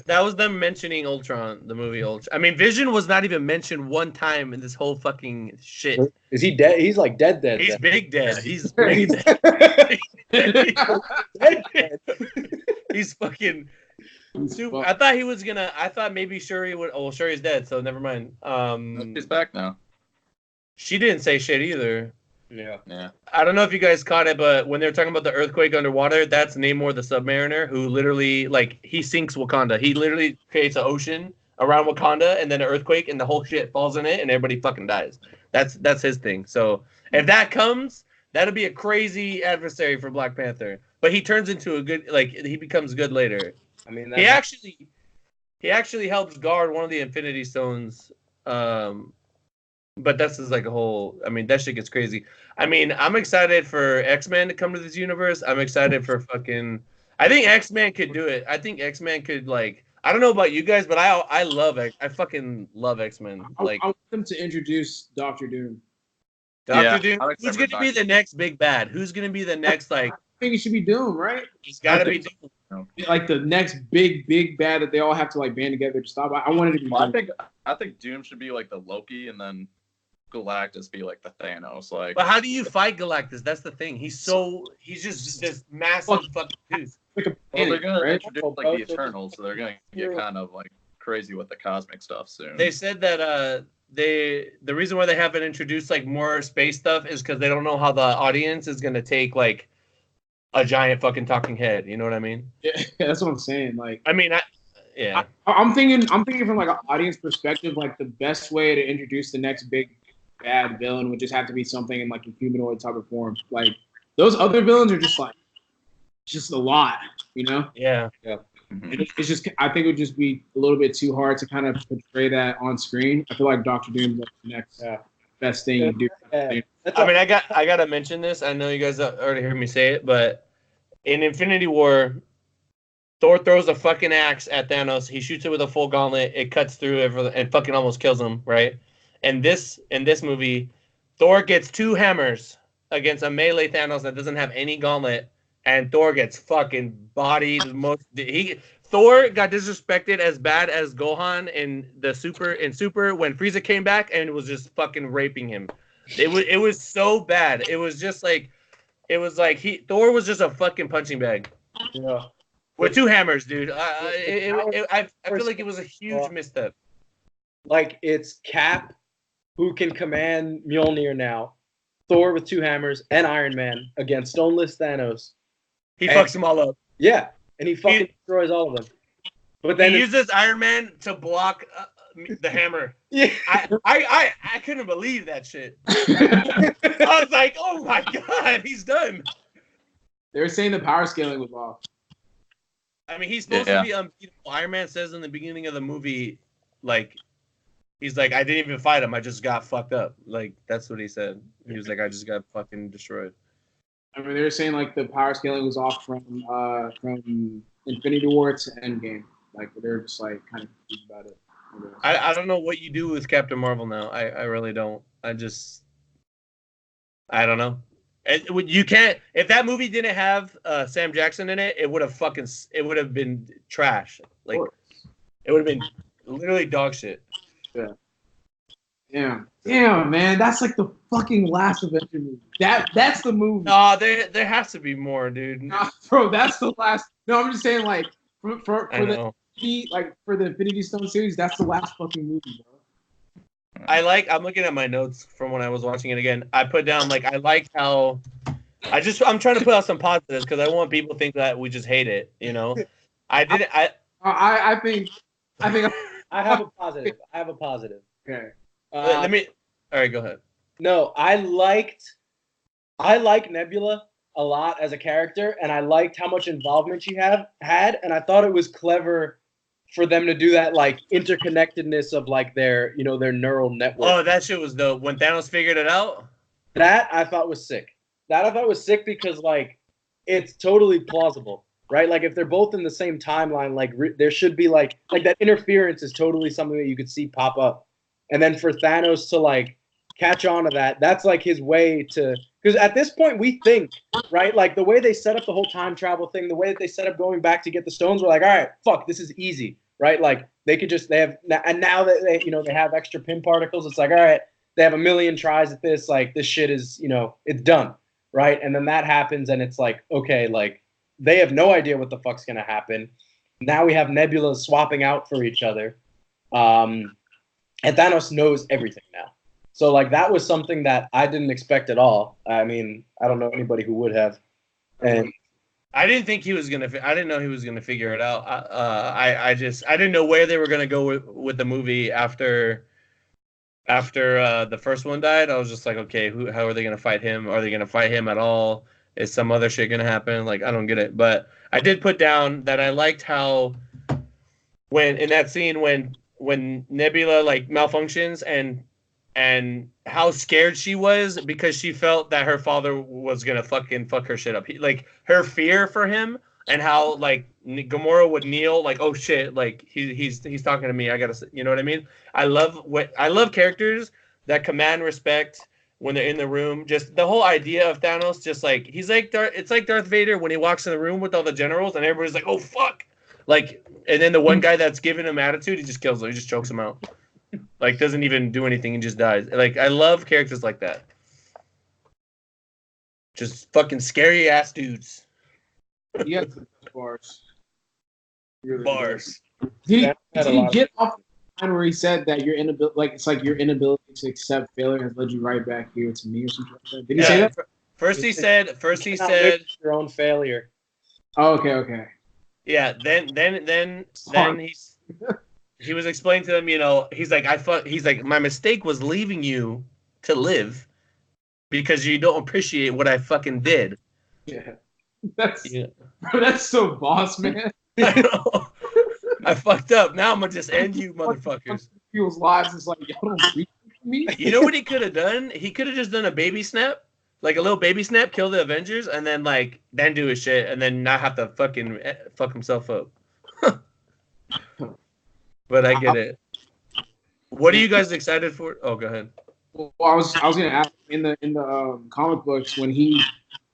That was them mentioning Ultron, the movie Ultron. I mean, Vision was not even mentioned one time in this whole fucking shit. Is he dead? He's like dead. He's big dead. He's big dead. He's fucking I thought he was gonna. I thought maybe Shuri would. Oh, Shuri's dead, so never mind. She's back now. She didn't say shit either. Yeah. I don't know if you guys caught it, but when they were talking about the earthquake underwater, that's Namor the Submariner, who literally, like, he sinks Wakanda. He literally creates an ocean around Wakanda, and then an earthquake, and the whole shit falls in it, and everybody fucking dies. That's his thing. So if that comes, that'll be a crazy adversary for Black Panther. But he turns into a good, like, he becomes good later. I mean, he actually helps guard one of the Infinity Stones. But that's just like a whole. I mean, that shit gets crazy. I mean, I'm excited for X-Men to come to this universe. I'm excited for fucking. I think X-Men could do it. I think X-Men could, like. I don't know about you guys, but I love it. I fucking love X-Men. Like, I want them to introduce Doctor Doom. Doctor Doom. Who's gonna be the next big bad? Who's gonna be the next, like? I think it should be Doom, right? He's gotta be Doom. Like the next big bad that they all have to like band together to stop. I wanted to be. Well, I think Doom should be like the Loki, and then Galactus be like the Thanos. Like, but how do you fight Galactus? That's the thing. He's just this massive fucking dude. Well, they're gonna introduce like the Eternals, so they're gonna get kind of like crazy with the cosmic stuff soon. They said that the reason why they haven't introduced like more space stuff is because they don't know how the audience is gonna take like a giant fucking talking head. You know what I mean? Yeah, that's what I'm saying. Like, I mean, I'm thinking from like an audience perspective. Like the best way to introduce the next big bad villain would just have to be something in like a humanoid type of form. Like those other villains are just like just a lot, you know? Yeah. It's just I think it would just be a little bit too hard to kind of portray that on screen. I feel like Doctor Doom's like the next best thing you do. I mean, I gotta mention this. I know you guys already heard me say it, but in Infinity War, Thor throws a fucking axe at Thanos. He shoots it with a full gauntlet. It cuts through everything and fucking almost kills him, right? And in this movie, Thor gets 2 hammers against a melee Thanos that doesn't have any gauntlet, and Thor gets fucking bodied. Thor got disrespected as bad as Gohan in Super when Frieza came back and was just fucking raping him. It was so bad. It was like Thor was just a fucking punching bag. Yeah. With 2 hammers, dude. I feel like it was a huge misstep. Like, it's Cap, who can command Mjolnir now, Thor with 2 hammers, and Iron Man against Stoneless Thanos. He fucks them all up. Yeah, and he fucking destroys all of them. But then he uses Iron Man to block the hammer. Yeah. I couldn't believe that shit. I was like, oh my god, he's done. They were saying the power scaling was off. I mean, he's supposed to be unbeatable. Iron Man says in the beginning of the movie, like, he's like, I didn't even fight him. I just got fucked up. Like, that's what he said. He was like, I just got fucking destroyed. I mean, they were saying like the power scaling was off from Infinity War to Endgame. Like they're just like kind of confused about it. I don't know what you do with Captain Marvel now. I really don't. I don't know. You can't. If that movie didn't have Sam Jackson in it, it would have been trash. Like it would have been literally dog shit. Yeah. Damn, man, that's like the fucking last Avenger movie. That's the movie. No, there has to be more, dude. Nah, bro, that's the last. No, I'm just saying, like, for the Infinity Stone series, that's the last fucking movie, bro. I'm looking at my notes from when I was watching it again. I put down like I like how I'm trying to put out some positives because I want people to think that we just hate it. You know, I didn't. I think I have a positive. Okay. Let me. All right, go ahead. No, I like Nebula a lot as a character, and I liked how much involvement she had, and I thought it was clever for them to do that, like, interconnectedness of, like, their neural network. Oh, that shit was dope. When Thanos figured it out? That I thought was sick. Because, like, it's totally plausible, right? Like, if they're both in the same timeline, like, there should be, like that interference is totally something that you could see pop up. And then for Thanos to, like, catch on to that, that's, like, his way to... Because at this point, we think, right? Like, the way they set up the whole time travel thing, the way that they set up going back to get the stones, we're like, all right, fuck, this is easy, right? Like, they have... And now that they have extra pin particles, it's like, all right, they have a million tries at this. Like, this shit is, it's done, right? And then that happens, and it's like, okay, like, they have no idea what the fuck's going to happen. now we have Nebula swapping out for each other. And Thanos knows everything now. So like that was something that I didn't expect at all. I mean, I don't know anybody who would have. And I didn't think he was gonna. I didn't know he was gonna figure it out. I didn't know where they were gonna go with the movie after the first one died. I was just like, okay, how are they gonna fight him? Are they gonna fight him at all? Is some other shit gonna happen? Like, I don't get it. But I did put down that I liked how when in that scene when Nebula like malfunctions and how scared she was because she felt that her father was gonna fucking fuck her shit up. Like her fear for him and how like Gamora would kneel like, oh shit, like he's talking to me. I gotta, you know what I mean? I love characters that command respect when they're in the room. Just the whole idea of Thanos, just like it's like Darth Vader when he walks in the room with all the generals and everybody's like, oh fuck, like, and then the one guy that's giving him attitude, he just kills him, he just chokes him out. Like, doesn't even do anything and just dies. Like, I love characters like that. Just fucking scary ass dudes. Yeah, bars. Bars. Did he get off the line where he said that your inability, like it's like your inability to accept failure has led you right back here to me or something like that? Did he say that? First he said your own failure. Oh, okay. Yeah. Then he was explaining to them, you know, he's like, my mistake was leaving you to live because you don't appreciate what I fucking did. Yeah. That's so boss, man. I know. I fucked up. Now I'm gonna just end you, motherfuckers. People's lives is like, y'all don't appreciate me. You know what he could have done? He could have just done a baby snap, like a little baby snap, kill the Avengers, and then do his shit, and then not have to fucking fuck himself up. But I get it. What are you guys excited for? Oh, go ahead. Well, I was gonna ask in the comic books when he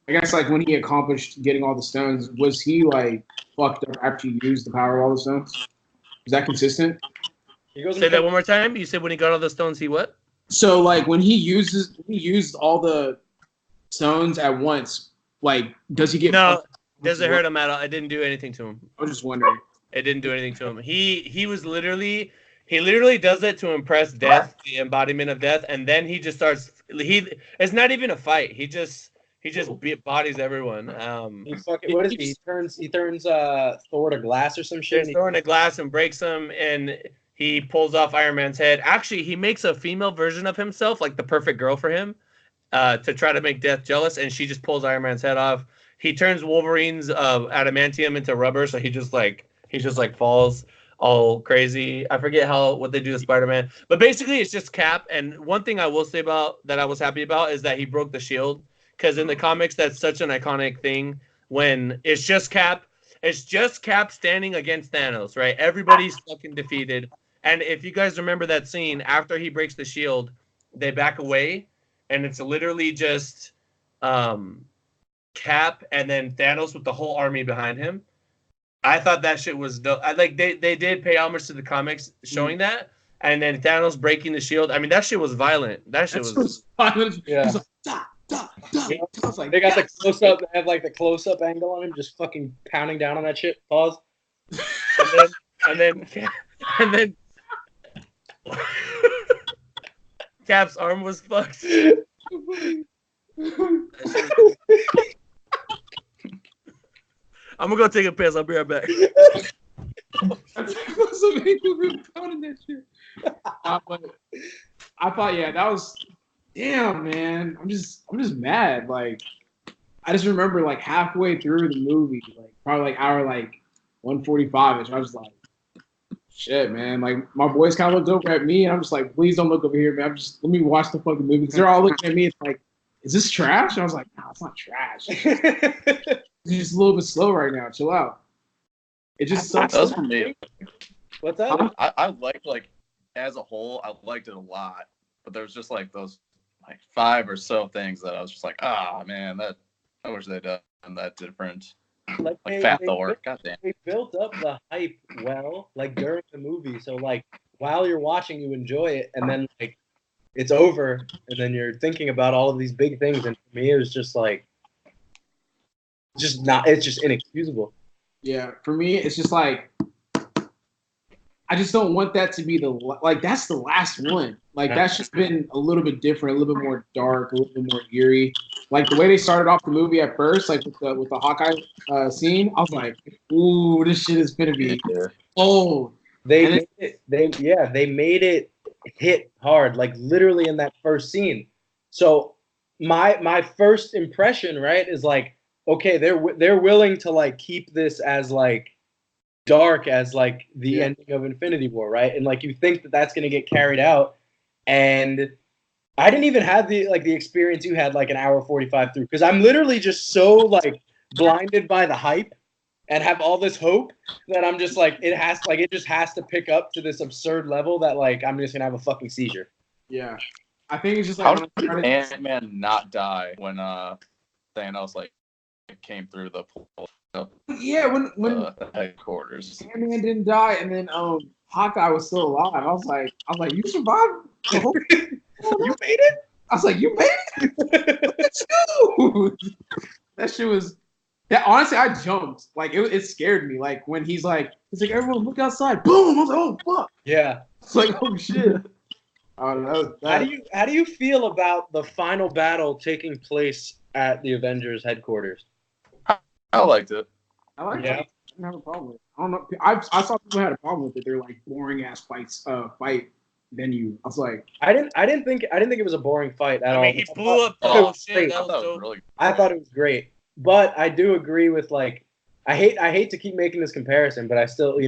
accomplished getting all the stones, was he like fucked up after he used the power of all the stones? Is that consistent? Say that one more time. You said when he got all the stones, he what? So like when he used all the stones at once, like does he get? No, doesn't hurt him at all. It didn't do anything to him. I was just wondering. It didn't do anything to him. He literally does it to impress death, the embodiment of death, and then he just starts. It's not even a fight. He just bodies everyone. What is he? He turns Thor to glass or some shit. Thor into glass and breaks him, and he pulls off Iron Man's head. Actually, he makes a female version of himself, like the perfect girl for him, to try to make Death jealous, and she just pulls Iron Man's head off. He turns Wolverine's adamantium into rubber, so he just falls all crazy. I forget what they do to Spider-Man, but basically it's just Cap. And one thing I will say about that I was happy about is that he broke the shield, because in the comics that's such an iconic thing when it's just Cap standing against Thanos, right? Everybody's fucking defeated. And if you guys remember that scene, after he breaks the shield, they back away, and it's literally just Cap and then Thanos with the whole army behind him. I thought that shit was dope. They did pay homage to the comics showing that, and then Thanos breaking the shield. I mean, that shit was violent. That shit was violent. Yeah. Like, they got the close up. They have like the close up angle on him, just fucking pounding down on that shit. Pause. And then Cap's arm was fucked. I'm gonna go take a piss. I'll be right back. But I thought, yeah, that was damn, man. I'm just mad. Like, I just remember like halfway through the movie, like probably like hour 1:45ish. I was like, shit, man. Like my boys kind of looked over at me, and I'm just like, please don't look over here, man. Let me watch the fucking movie, because they're all looking at me. It's like, is this trash? And I was like, no, it's not trash. It's just a little bit slow right now. Chill out. It just sucks. That was for me. What's that? I liked, as a whole, I liked it a lot. But there was just those 5 or so things that I was just like, man, I wish they'd done that different. Like Fat Thor. Goddamn. They built up the hype well, during the movie. So while you're watching, you enjoy it, and then it's over, and then you're thinking about all of these big things. And for me, it was just it's just inexcusable. Yeah, for me, it's just like I just don't want that to be that's the last one. Like that's just been a little bit different, a little bit more dark, a little bit more eerie. Like the way they started off the movie at first, like with the Hawkeye scene, I was like, ooh, this shit is gonna be old. They made it hit hard, like literally in that first scene. So my first impression, right, is like, okay, they're willing to like keep this as like dark as like the ending of Infinity War, right? And like you think that that's going to get carried out, and I didn't even have the experience you had like an hour 45 through, because I'm literally just so like blinded by the hype and have all this hope that I'm just like it just has to pick up to this absurd level that like I'm just gonna have a fucking seizure. Yeah, I think it's just like how did Ant-Man not die when Thanos like came through the pool? Yeah, when the headquarters, Ant-Man didn't die, and then Hawkeye was still alive. I was like, you survived the whole thing? You made it? I was like, you made it? That shit was. That honestly, I jumped. Like it scared me. Like when he's like, everyone look outside. Boom! I was like, oh fuck. Yeah. It's like, oh shit. How do you feel about the final battle taking place at the Avengers headquarters? I liked it. I liked it. I didn't have a problem with it. I don't know. I saw people had a problem with it. They're like boring ass fight venue. I was like, I didn't think it was a boring fight at all. I mean, he blew up the whole shit. That was so really. I thought it was great, but I do agree with like I hate to keep making this comparison, but I still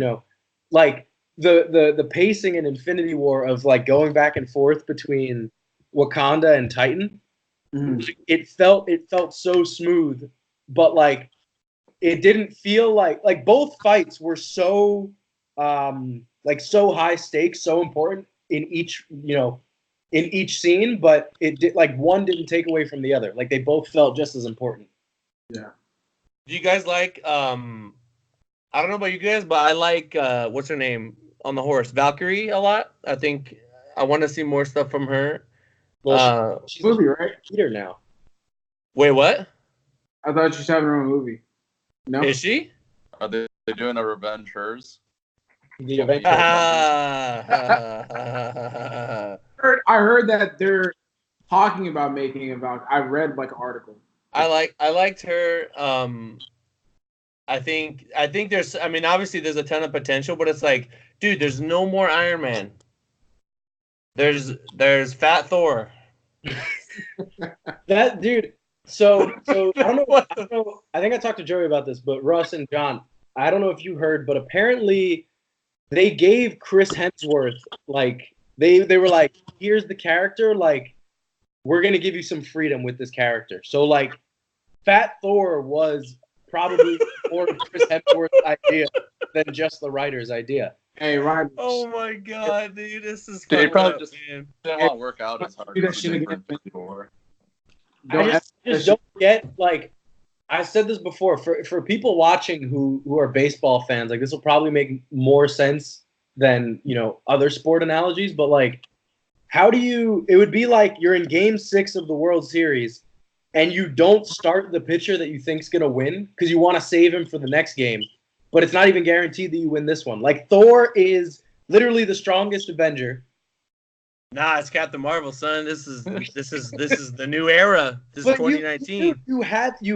like the pacing in Infinity War of like going back and forth between Wakanda and Titan. Mm-hmm. It felt so smooth, but like it didn't feel like both fights were so so high stakes, so important in each scene, but it did like one didn't take away from the other. Like they both felt just as important. Yeah. Do you guys like I don't know about you guys, but I like what's her name on the horse, Valkyrie, a lot. I think I want to see more stuff from her. Well, she's movie, right? Peter now. Wait, what? I thought she was having her own movie. No, is she? Are they doing a Revenge Hers? The Avengers. I heard that they're talking about making about. I read like an article. I liked her. I think there's. I mean, obviously there's a ton of potential, but it's like, dude, there's no more Iron Man. There's Fat Thor. That dude. So I don't know. I think I talked to Joey about this, but Russ and John, I don't know if you heard, but apparently they gave Chris Hemsworth like they were like, here's the character, like we're gonna give you some freedom with this character. So like Fat Thor was probably more of Chris Hemsworth's idea than just the writer's idea. Hey, Ryan. Oh my god, dude, this is Dude, he probably just man. didn't want to work out as hard as he did before. I just don't get, like, I said this before, for people watching who are baseball fans, like this will probably make more sense than other sport analogies, but like it would be like you're in game 6 of the World Series and you don't start the pitcher that you think's gonna win because you want to save him for the next game, but it's not even guaranteed that you win this one. Like Thor is literally the strongest Avenger. Nah, it's Captain Marvel, son. This is the new era. This is 2019. You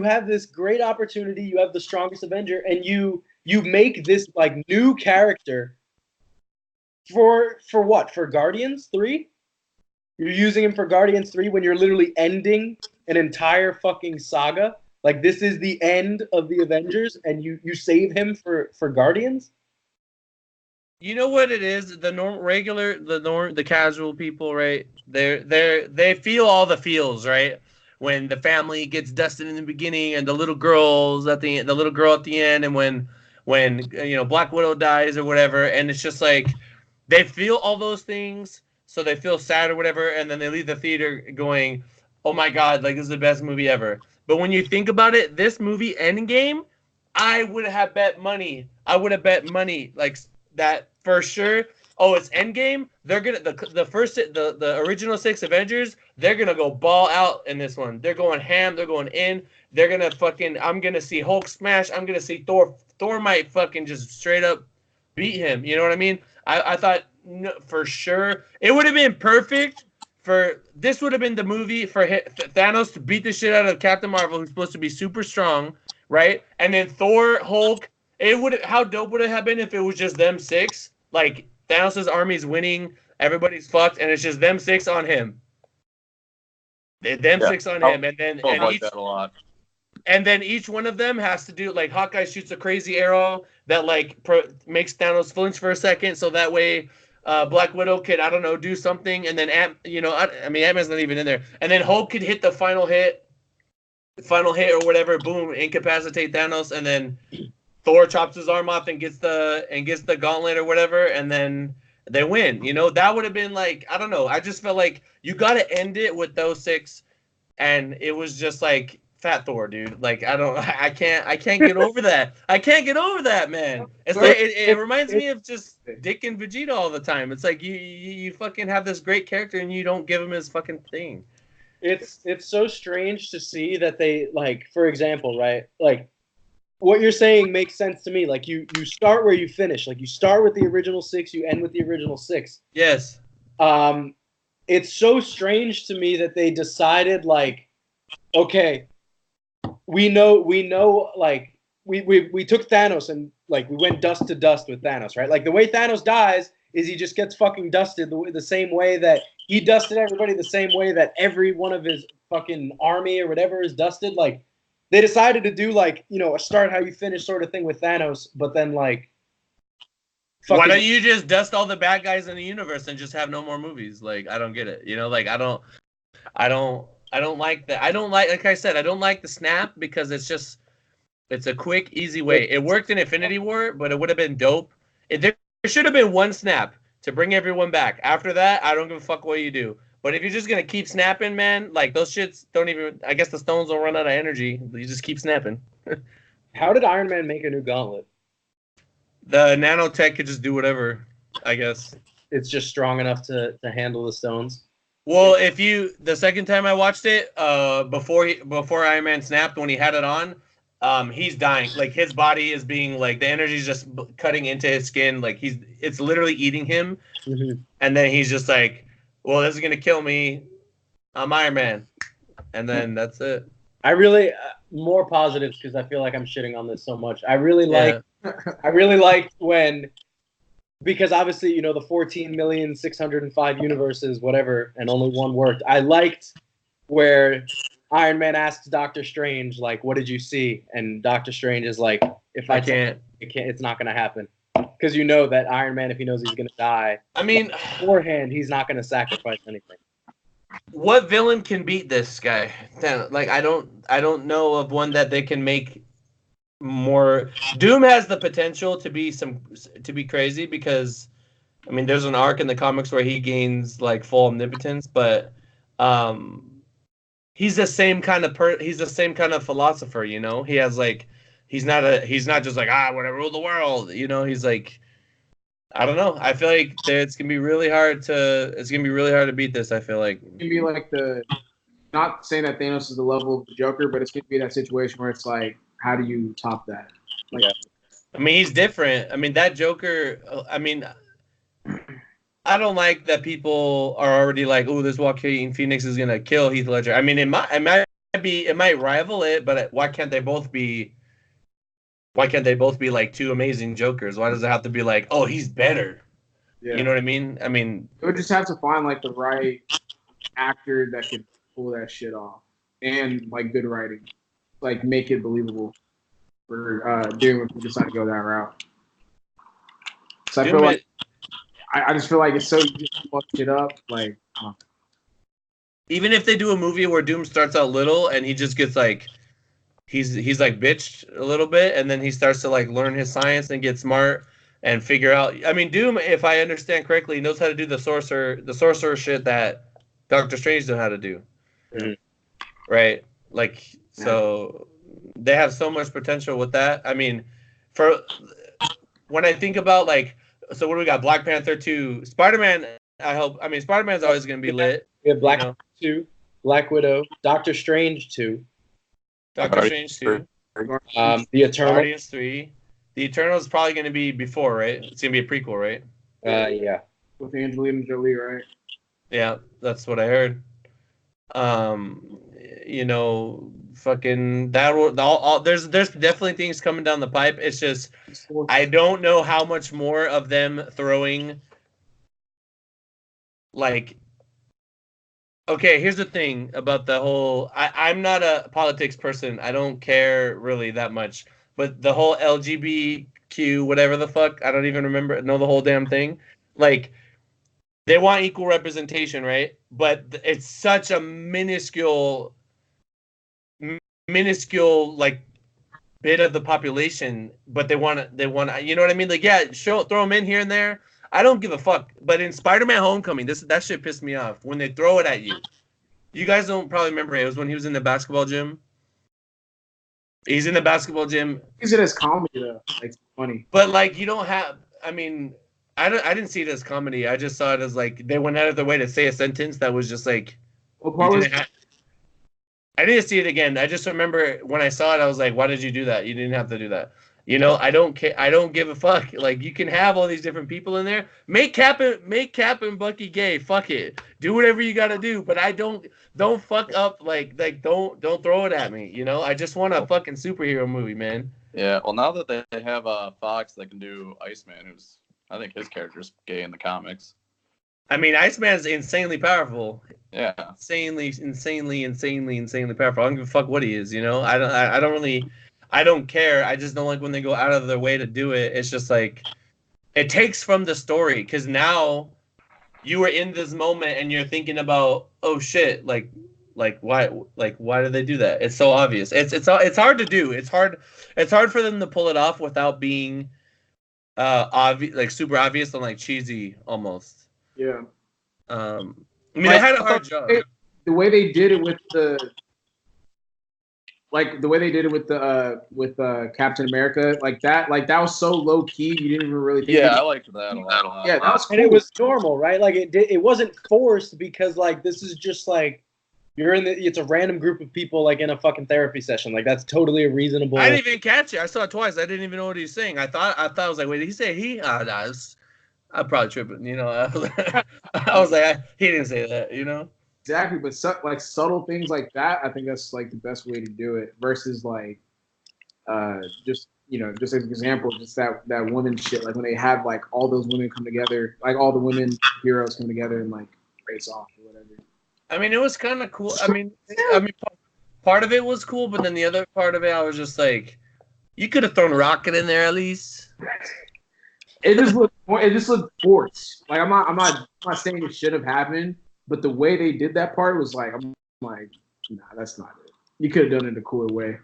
have this great opportunity. You have the strongest Avenger, and you make this like new character for what? For Guardians 3? You're using him for Guardians 3 when you're literally ending an entire fucking saga. Like this is the end of the Avengers, and you save him for Guardians. You know what it is? The casual people, right? They feel all the feels, right? When the family gets dusted in the beginning, and the little girl at the end, and when Black Widow dies or whatever, and it's just like they feel all those things, so they feel sad or whatever, and then they leave the theater going, "Oh my god, like this is the best movie ever." But when you think about it, this movie Endgame, I would have bet money like that for sure. Oh, it's Endgame. They're gonna the original 6 Avengers. They're gonna go ball out in this one. They're going ham. They're going in. They're gonna I'm gonna see Hulk smash. I'm gonna see Thor. Thor might fucking just straight up beat him. You know what I mean? I thought for sure it would have been perfect for this would have been the movie for Thanos to beat the shit out of Captain Marvel, who's supposed to be super strong, right? And then Thor, Hulk. How dope would it have been if it was just them six? Like Thanos' army's winning, everybody's fucked, and it's just them six on him. Six on him, and then that a lot. And then each one of them has to do like Hawkeye shoots a crazy arrow that like makes Thanos flinch for a second, so that way Black Widow could do something, and then Ant-Man's not even in there, and then Hulk could hit the final hit or whatever, boom, incapacitate Thanos, and then Thor chops his arm off and gets the gauntlet or whatever, and then they win. That would have been like, I don't know. I just felt like you got to end it with those six, and it was just like Fat Thor, dude. Like I can't get over that. I can't get over that, man. It's like it reminds me of just Dick and Vegeta all the time. It's like you fucking have this great character and you don't give him his fucking thing. It's so strange to see that they, like, for example, right? Like, what you're saying makes sense to me. Like, you start where you finish. Like, you start with the original six, you end with the original six. Yes. It's so strange to me that they decided, like, okay, we know, like, we took Thanos and, like, we went dust to dust with Thanos, right? Like, the way Thanos dies is he just gets fucking dusted the same way that he dusted everybody, the same way that every one of his fucking army or whatever is dusted. Like, they decided to do, like, a start how you finish sort of thing with Thanos, but then, like, why don't you just dust all the bad guys in the universe and just have no more movies? Like, I don't get it. Like, I don't like that. Like I said, I don't like the snap because it's a quick, easy way. It worked in Infinity War, but it would have been dope. There should have been one snap to bring everyone back. After that, I don't give a fuck what you do. But if you're just going to keep snapping, man, like, those shits don't even... I guess the stones will run out of energy. You just keep snapping. How did Iron Man make a new gauntlet? The nanotech could just do whatever, I guess. It's just strong enough to handle the stones? Well, the second time I watched it, before Iron Man snapped, when he had it on, he's dying. Like, his body is being, like, the energy's just cutting into his skin. Like, it's literally eating him. Mm-hmm. And then he's just like, well, this is going to kill me. I'm Iron Man. And then that's it. I really, more positives, because I feel like I'm shitting on this so much. I really liked when, because obviously, the 14,605 universes, whatever, and only one worked. I liked where Iron Man asks Doctor Strange, like, what did you see? And Doctor Strange is like, if I can't, it's not going to happen. Because that Iron Man, if he knows he's going to die, I mean, beforehand, he's not going to sacrifice anything. What villain can beat this guy? Like, I don't know of one that they can make more. Doom has the potential to be crazy because, I mean, there's an arc in the comics where he gains, like, full omnipotence, but he's the same kind of philosopher, He has, like, he's not just like, I want to rule the world, He's like, I don't know. I feel like it's gonna be really hard to beat this. I feel like it's gonna be like not saying that Thanos is the level of the Joker, but it's gonna be that situation where it's like, how do you top that? Like, yeah. I mean, he's different. I mean, that Joker. I mean, I don't like that people are already like, oh, this Joaquin Phoenix is gonna kill Heath Ledger. I mean, it might rival it, but why can't they both be? Why can't they both be like two amazing Jokers? Why does it have to be like, oh, he's better? Yeah. You know what I mean? I mean, it would just have to find like the right actor that could pull that shit off, and like good writing, like make it believable for Doom if we decide to go that route. So I feel like I just feel like it's so easy to fuck shit up. Like, even if they do a movie where Doom starts out little and he just gets like. He's like bitched a little bit, and then he starts to like learn his science and get smart and figure out. I mean, Doom, if I understand correctly, knows how to do the sorcerer shit that Doctor Strange knows how to do. Mm-hmm. Right? Like, so they have so much potential with that. I mean, when I think about like, so what do we got? Black Panther 2, Spider-Man. Spider-Man's always gonna be lit. We have Black Panther 2, Black Widow, Doctor Strange 2. Doctor Strange 2. The Eternal. Guardians 3. The Eternal is probably going to be before, right? It's going to be a prequel, right? Yeah. With Angelina Jolie, right? Yeah, that's what I heard. You know, fucking that. There's definitely things coming down the pipe. It's just I don't know how much more of them throwing like. Okay, here's the thing about the whole. I'm not a politics person. I don't care really that much. But the whole LGBTQ, whatever the fuck, I don't even know the whole damn thing. Like, they want equal representation, right? But it's such a minuscule like bit of the population. But they want to, you know what I mean? Like, yeah, throw them in here and there. I don't give a fuck. But in Spider-Man: Homecoming, that shit pissed me off when they throw it at you. You guys don't probably remember it. It was when he was in the basketball gym. He's in the basketball gym. Use it as comedy though, like funny. But like, you don't have. I mean, I didn't see it as comedy. I just saw it as like they went out of their way to say a sentence that was just like. What part was? I didn't see it again. I just remember when I saw it, I was like, "Why did you do that? You didn't have to do that." You know, I don't care. I don't give a fuck. Like, you can have all these different people in there. Make Cap and Bucky gay. Fuck it. Do whatever you gotta do. But I don't fuck up. Like don't throw it at me. You know, I just want a fucking superhero movie, man. Yeah. Well, now that they have Fox that can do Iceman, I think his character's gay in the comics. I mean, Iceman's insanely powerful. Yeah. Insanely powerful. I don't give a fuck what he is. You know, I don't care. I just don't like when they go out of their way to do it. It's just like it takes from the story because now you were in this moment and you're thinking about, oh shit, like why did they do that? It's so obvious. It's hard to do. It's hard for them to pull it off without being obvious, like super obvious and like cheesy almost. Yeah. I mean, I had a hard job. The way they did it with Captain America, like that was so low key. You didn't even really think. Yeah, I liked that a lot. Yeah, that was cool. And it was normal, right? Like it wasn't forced because like this is just like it's a random group of people like in a fucking therapy session. Like that's totally a reasonable. I didn't even catch it. I saw it twice. I didn't even know what he was saying. I thought I was like, wait, did he say he? Nah, I'm probably tripping. You know, I was like, he didn't say that. You know. Exactly, but like subtle things like that, I think that's like the best way to do it. Versus like, just as an example, just that woman shit. Like when they have like all those women come together, like all the women heroes come together and like race off or whatever. I mean, it was kind of cool. I mean, part of it was cool, but then the other part of it, I was just like, you could have thrown Rocket in there at least. It just looked forced. Like I'm not saying it should have happened. But the way they did that part was like, I'm like, nah, that's not it. You could have done it in a cooler way.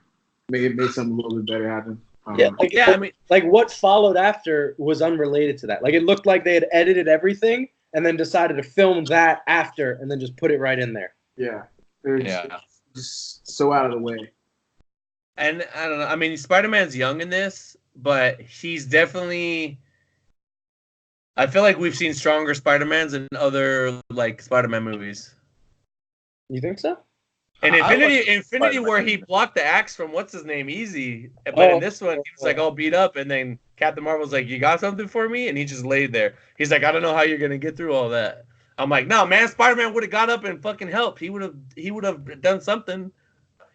Made something a little bit better happen. I mean, like what followed after was unrelated to that. Like it looked like they had edited everything and then decided to film that after and then just put it right in there. Yeah. Just so out of the way. And I don't know. I mean, Spider-Man's young in this, but he's definitely. I feel like we've seen stronger Spider-Mans in other like Spider-Man movies. You think so? In Infinity War, he blocked the axe from what's his name, Easy. But in this one, he was like all beat up, and then Captain Marvel's like, "You got something for me?" And he just laid there. He's like, "I don't know how you're gonna get through all that." I'm like, "No, man, Spider-Man would have got up and fucking helped. He would have done something.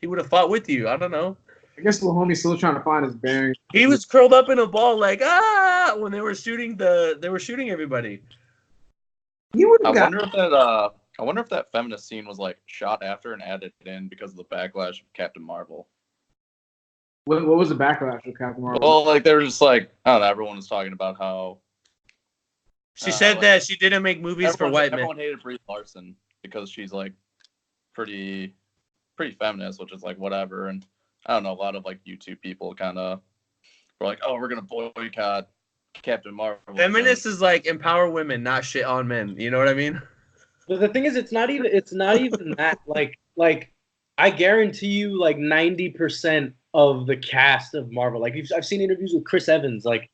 He would have fought with you. I don't know." I guess little homie's still trying to find his bearings. He was curled up in a ball like when they were shooting everybody. I wonder if that feminist scene was like shot after and added in because of the backlash of Captain Marvel. What was the backlash of Captain Marvel? Well, like they were just like, I don't know, everyone was talking about how she said that she didn't make movies for white men. Everyone hated Brie Larson because she's like pretty feminist, which is like whatever. And I don't know, a lot of like YouTube people kind of were like, "Oh, we're gonna boycott Captain Marvel." Feminist is like empower women, not shit on men. You know what I mean? But the thing is, it's not even that. Like I guarantee you, like 90% of the cast of Marvel. Like I've seen interviews with Chris Evans. Like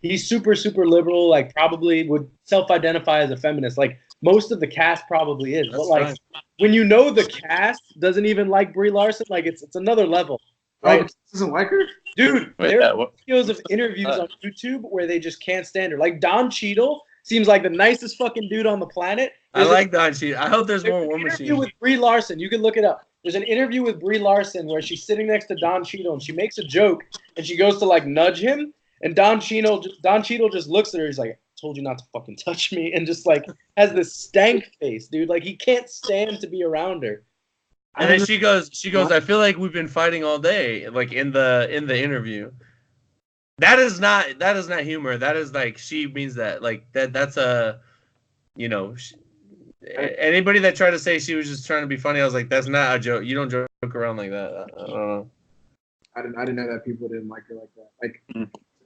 he's super liberal. Like probably would self-identify as a feminist. Like most of the cast probably is. But like when you know the cast doesn't even like Brie Larson, like it's another level. Right? Doesn't like her, dude. There are videos of interviews on YouTube where they just can't stand her. Like Don Cheadle seems like the nicest fucking dude on the planet. I like Don Cheadle. I hope there's more War Machine. Interview with Brie Larson. You can look it up. There's an interview with Brie Larson where she's sitting next to Don Cheadle and she makes a joke and she goes to like nudge him and Don Cheadle just looks at her. He's like, "Told you not to fucking touch me," and just like has this stank face, dude. Like he can't stand to be around her. And then she goes, "I feel like we've been fighting all day," like in the interview. That is not humor. That is like she means that. Like that's a, you know, anybody that tried to say she was just trying to be funny, I was like, that's not a joke. You don't joke around like that. I don't know. I didn't know that people didn't like her like that. Like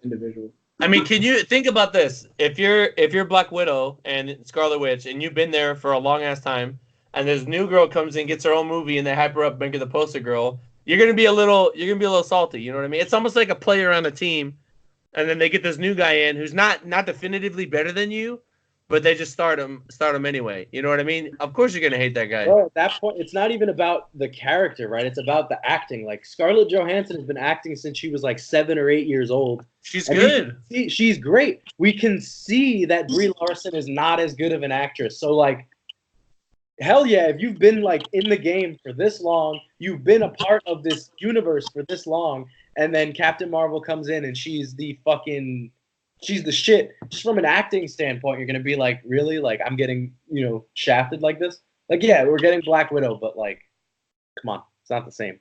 individual. I mean, can you think about this? If you're Black Widow and Scarlet Witch and you've been there for a long ass time, and this new girl comes in, gets her own movie, and they hype her up, make her the poster girl, you're gonna be a little salty. You know what I mean? It's almost like a player on a team, and then they get this new guy in who's not definitively better than you, but they just start him anyway. You know what I mean? Of course you're gonna hate that guy. Well, at that point, it's not even about the character, right? It's about the acting. Like Scarlett Johansson has been acting since she was like 7 or 8 years old. She's good. She's great. We can see that Brie Larson is not as good of an actress. So like, hell yeah, if you've been like in the game for this long, you've been a part of this universe for this long, and then Captain Marvel comes in and she's the shit. Just from an acting standpoint, you're gonna be like, really? Like I'm getting, shafted like this? Like, yeah, we're getting Black Widow, but like, come on, it's not the same.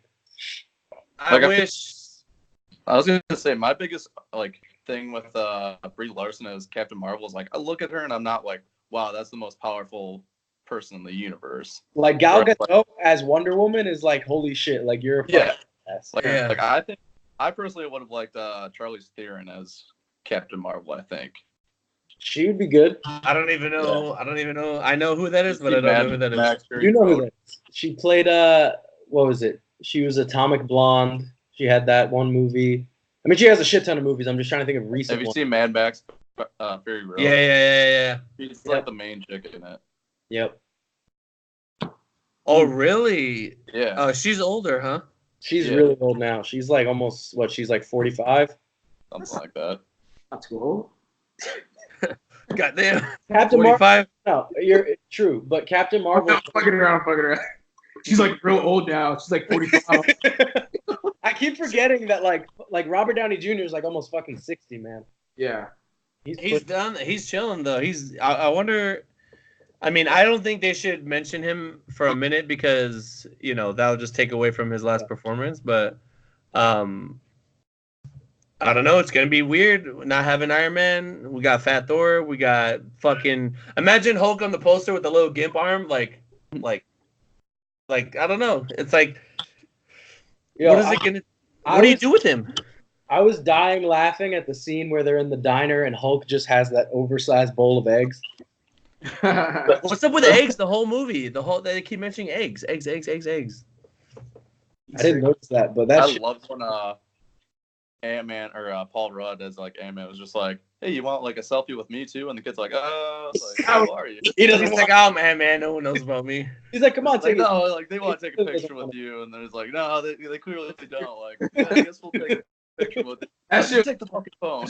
I wish. I was gonna say my biggest like thing with Brie Larson as Captain Marvel is like I look at her and I'm not like, wow, that's the most powerful person in the universe. Like Gal Gadot as Wonder Woman is like, holy shit, like you're a ass. Like I think I personally would have liked Charlize Theron as Captain Marvel. I think she would be good. I don't even know. Yeah. I don't even know. I know who that is, but I don't know who that is. You know who that is? She played what was it? She was Atomic Blonde. She had that one movie. I mean, she has a shit ton of movies. I'm just trying to think of recent. Have you seen Mad Max? Fury Road? Yeah. She's like the main chick in it. Yep. Oh, really? Yeah. Oh, she's older, huh? She's really old now. She's like almost, she's like 45? Something like that. That's cool. Goddamn. Captain 45? No, you're true. But Captain Marvel. I'm fucking around. She's like real old now. She's like 45. I keep forgetting that like Robert Downey Jr. is like almost fucking 60, man. Yeah. He's done. He's chilling though. I wonder. I mean, I don't think they should mention him for a minute because that'll just take away from his last performance. But I don't know. It's gonna be weird not having Iron Man. We got Fat Thor. We got fucking. Imagine Hulk on the poster with the little gimp arm, like I don't know. It's like, what is it gonna? What do you do with him? I was dying laughing at the scene where they're in the diner and Hulk just has that oversized bowl of eggs. What's up with eggs? The whole movie, they keep mentioning eggs. I didn't notice that, but I love when Ant-Man or Paul Rudd as like Ant-Man was just like, "Hey, you want like a selfie with me too?" And the kid's like, "Oh, like, how are you?" He's like, "Oh man, no one knows about me." He's like, "Come on, take no, like they want to take a picture with you," and then it's like, "No, they clearly don't." Like, I guess we'll take a picture with you. Take the fucking phone.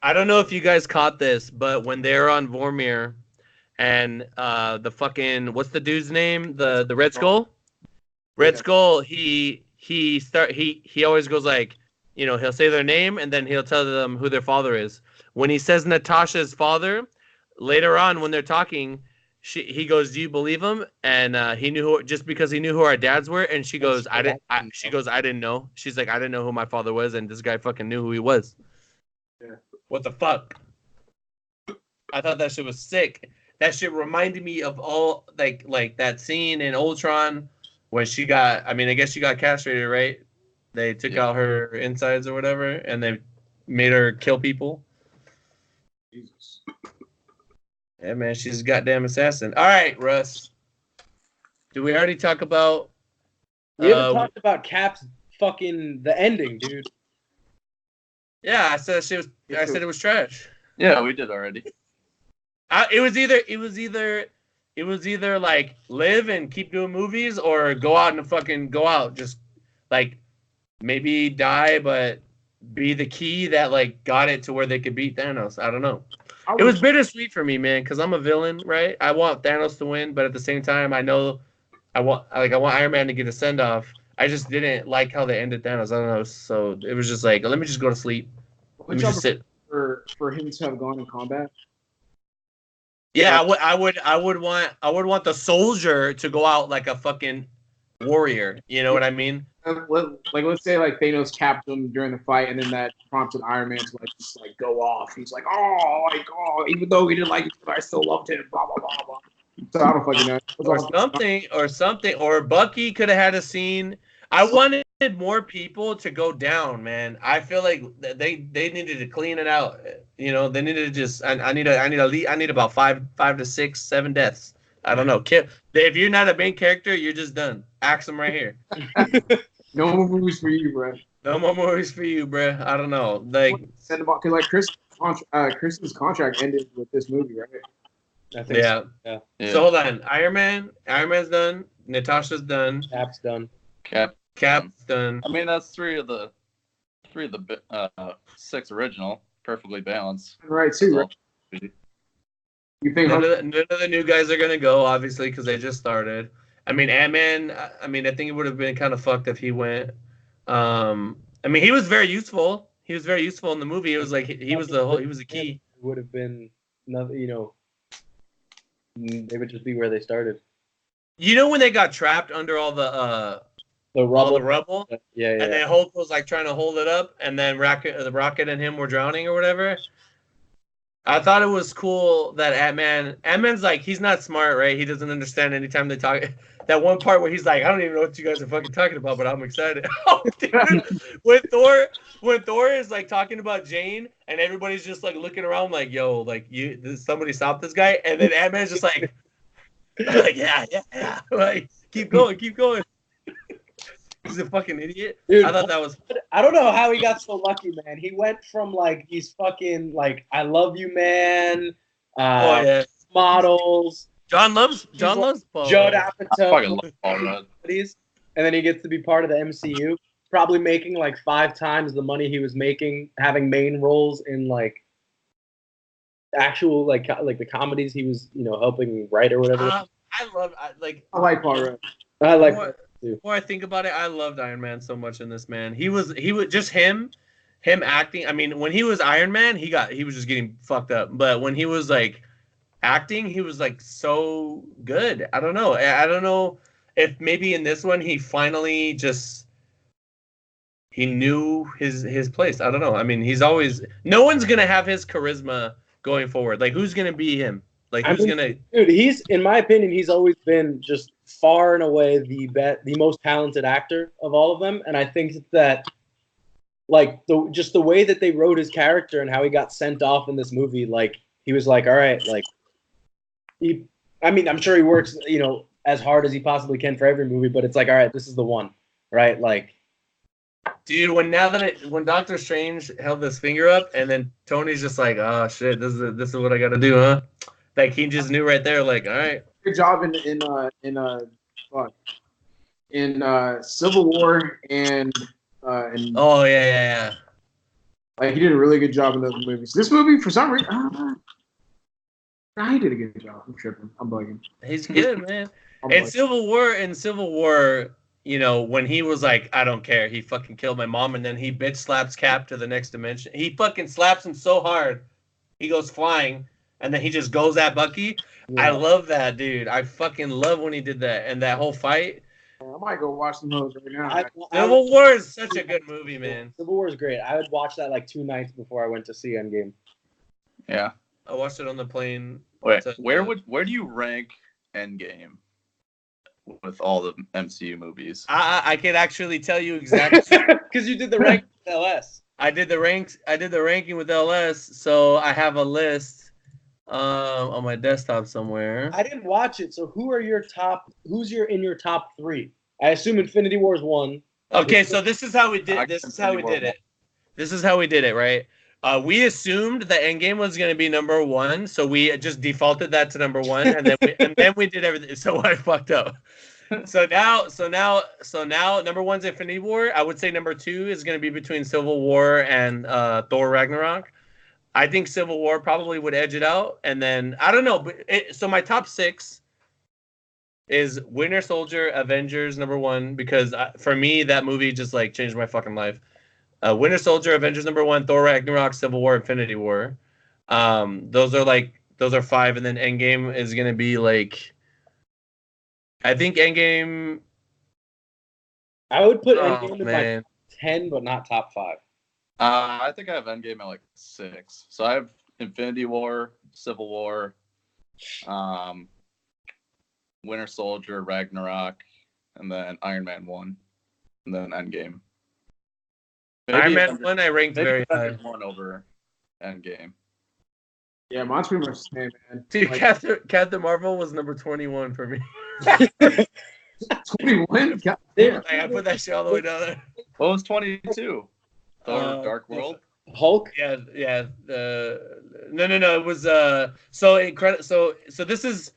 I don't know if you guys caught this, but when they're on Vormir, and the fucking what's the dude's name? The Red Skull. Red Skull. He always goes like. He'll say their name and then he'll tell them who their father is. When he says Natasha's father, later on when they're talking, he goes, "Do you believe him?" And he knew just because he knew who our dads were. And she goes, "I didn't." She goes, "I didn't know." She's like, "I didn't know who my father was," and this guy fucking knew who he was. Yeah. What the fuck? I thought that shit was sick. That shit reminded me of all like that scene in Ultron when she got. I mean, I guess she got castrated, right? They took out her insides or whatever, and they made her kill people. Jesus. Yeah, man, she's a goddamn assassin. All right, Russ. Did we already talk about... We haven't talked about Cap's fucking... the ending, dude. Yeah, I said it was trash. Yeah, we did already. It was either like live and keep doing movies or go out and fucking go out. Just like... maybe die, but be the key that like got it to where they could beat Thanos. I don't know. It was bittersweet for me, man, because I'm a villain, right? I want Thanos to win, but at the same time, I know I want Iron Man to get a send off. I just didn't like how they ended Thanos. I don't know, so it was just like, let me just go to sleep. Let me just sit. For him to have gone in combat. Yeah, I would want the soldier to go out like a fucking warrior. You know what I mean? Let's say like Thanos capped him during the fight, and then that prompted Iron Man to like just like go off. He's like, even though he didn't like it, I still loved him. Blah blah blah blah. So I don't fucking know. Or Bucky could have had a scene. I wanted more people to go down, man. I feel like they needed to clean it out. You know, they needed to just. I need about 5 to 6, 7 deaths. I don't know. If you're not a main character, you're just done. Axe them right here. No more movies for you, bro. No more movies for you, bro. I don't know. Like send them off because like Chris's contract ended with this movie, right? I think so. Yeah. So hold on. Iron Man's done. Natasha's done. Cap's done. Cap's done. I mean, that's three of the 6 original, perfectly balanced. Right, too. Right? You think none of the new guys are gonna go, obviously, because they just started. I mean, Ant-Man. I mean, I think it would have been kind of fucked if he went. I mean, he was very useful. He was very useful in the movie. It was like he was the key. It would have been another, you know. They would just be where they started. You know when they got trapped under all the rubble? Yeah. And then Hulk was like trying to hold it up, and then the Rocket and him were drowning or whatever. I thought it was cool that Ant-Man's like, he's not smart, right? He doesn't understand anytime they talk. That one part where he's like, I don't even know what you guys are fucking talking about, but I'm excited. Oh, dude. When Thor is like talking about Jane, and everybody's just like looking around like, yo, like somebody stop this guy, and then Ant-Man's just like yeah, like keep going. He's a fucking idiot. Dude, I thought that was. I don't know how he got so lucky, man. He went from like these fucking like I love you, man. Models. John loves Paul. Judd Apatow. I fucking love Paul Rudd. And then he gets to be part of the MCU, probably making like 5 times the money he was making, having main roles in like actual like the comedies he was helping write or whatever. I like Paul Rudd. I like. The more I think about it, I loved Iron Man so much in this, man. He was just him acting. I mean, when he was Iron Man, he was just getting fucked up. But when he was like acting, he was like so good. I don't know if maybe in this one he finally just he knew his place. I don't know. I mean, no one's gonna have his charisma going forward. Like, who's gonna be him? Like, dude, he's, in my opinion, he's always been just far and away the most talented actor of all of them. And I think that, like, the way that they wrote his character and how he got sent off in this movie, like, he was like, all right, like, I'm sure he works, as hard as he possibly can for every movie, but it's like, all right, this is the one, right? Like, dude, when Doctor Strange held his finger up, and then Tony's just like, oh shit, this is what I got to do, huh? Like, he just knew right there, like, all right. Good job in Civil War and oh yeah. Like, he did a really good job in those movies. This movie, for some reason, he did a good job. I'm tripping. I'm bugging. He's good, man. In Civil War, when he was like, I don't care, he fucking killed my mom, and then he bitch slaps Cap to the next dimension. He fucking slaps him so hard, he goes flying, and then he just goes at Bucky. Yeah. I love that, dude. I fucking love when he did that, and that whole fight. I might go watch some of those right now. Civil War is such a good movie, man. Civil War is great. I would watch that like 2 nights before I went to see Endgame. Yeah. I watched it on the plane. Wait, where do you rank Endgame with all the MCU movies? I can actually tell you exactly because you did the rank with LS. I did the ranking with LS, so I have a list on my desktop somewhere. I didn't watch it, so who's in your top 3? I assume Infinity War is 1. Okay, so this is how we did it. This is how we did it, right? We assumed that Endgame was going to be number 1, so we just defaulted that to number 1, and then we did everything. So I fucked up. So now, number 1's Infinity War. I would say number 2 is going to be between Civil War and Thor Ragnarok. I think Civil War probably would edge it out, and then I don't know. But so my top 6 is Winter Soldier, Avengers #1 because for me that movie just like changed my fucking life. Winter Soldier, Avengers #1, Thor Ragnarok, Civil War, Infinity War. Those are 5, and then Endgame is gonna be like. I think Endgame. I would put Endgame in my top 10, but not top 5. I think I have Endgame at like 6. So I have Infinity War, Civil War, Winter Soldier, Ragnarok, and then Iron Man 1, and then Endgame. Iron Man 1 I ranked very high. 1 over Endgame. Yeah, mine's pretty much the same, man. Dude, like, Captain Marvel was number 21 for me. 21? I put that shit all the way down there. What was 22? Thor Dark World? Hulk? Yeah. No. It was so this is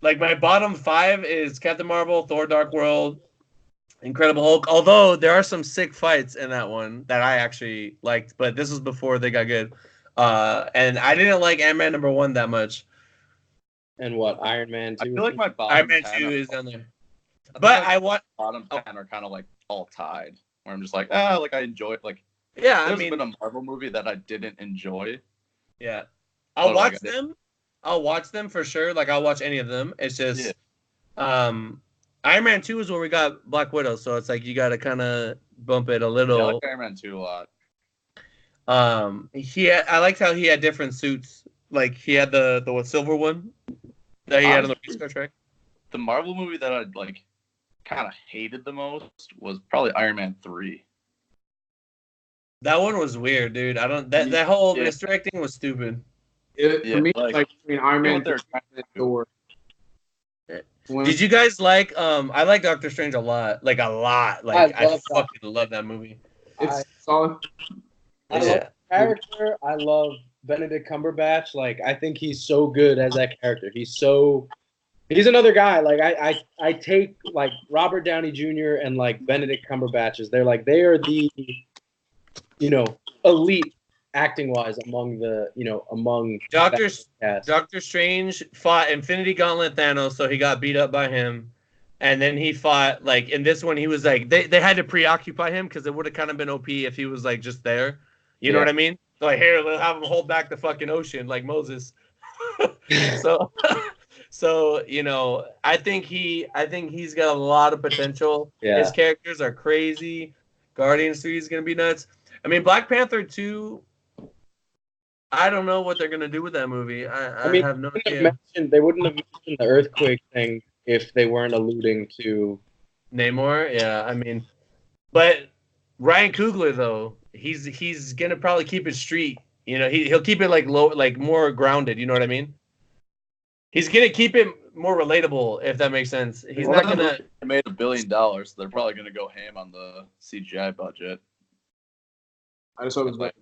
like my bottom 5 is Captain Marvel, Thor Dark World, Incredible Hulk. Although there are some sick fights in that one that I actually liked, but this was before they got good. And I didn't like Ant-Man #1 that much. And what? Iron Man 2? I feel like my bottom Iron Man 2 is down there. But I want bottom 10 are kind of like all tied. Where I'm just like, like I enjoy it. Like, yeah, there's been a Marvel movie that I didn't enjoy. Yeah, I'll watch them. I'll watch them for sure. Like I'll watch any of them. It's just, Iron Man 2 is where we got Black Widow, so it's like you got to kind of bump it a little. Yeah, I like Iron Man 2 a lot. I liked how he had different suits. Like he had the silver one that he had on the race car track. The Marvel movie that I like kind of hated the most was probably Iron Man 3. That one was weird, dude. That whole misdirecting was stupid. For me, like Iron Man and Thor. Did you guys like? I like Doctor Strange a lot. Like a lot. Like I fucking love that movie. It's solid. I love the character. I love Benedict Cumberbatch. Like I think he's so good as that character. He's another guy. Like I take like Robert Downey Jr. and like Benedict Cumberbatch. They are the elite acting wise among Doctor Strange fought Infinity Gauntlet Thanos, so he got beat up by him. And then he fought like in this one he was like they had to preoccupy him because it would have kind of been OP if he was like just there. You know what I mean? So, like here, let's have him hold back the fucking ocean like Moses. So I think he's got a lot of potential. Yeah. His characters are crazy. Guardians 3 is gonna be nuts. I mean, Black Panther 2. I don't know what they're gonna do with that movie. I have no idea. They wouldn't have mentioned the earthquake thing if they weren't alluding to Namor. Yeah, I mean, but Ryan Coogler though, he's gonna probably keep it street. He'll keep it like low, like more grounded. You know what I mean? He's gonna keep it more relatable, if that makes sense. He's not gonna. They made $1 billion, so they're probably gonna go ham on the CGI budget. I just hope it's like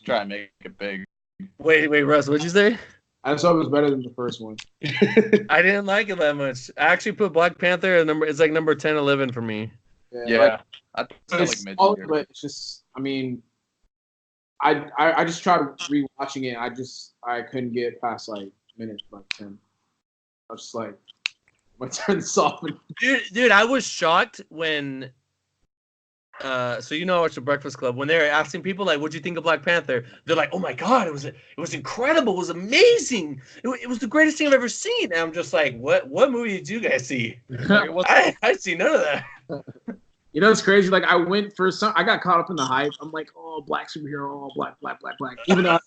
try and make it big. Wait, Russ, what'd you say? I just hope it was better than the first one. I didn't like it that much. I actually put Black Panther it's like number 10, 11 for me. Yeah. I it's like solid, but it's just, I mean, I just tried rewatching it. I couldn't get past like minutes like 10. I was just like, I'm gonna turn this off. Dude, I was shocked when. So I watched The Breakfast Club. When they're asking people like, "What'd you think of Black Panther?" They're like, "Oh my god, it was incredible. It was amazing. It was the greatest thing I've ever seen." And I'm just like, "What movie did you guys see?" I see none of that. It's crazy. Like I went for I got caught up in the hype. I'm like, oh, black superhero, oh, black. Even though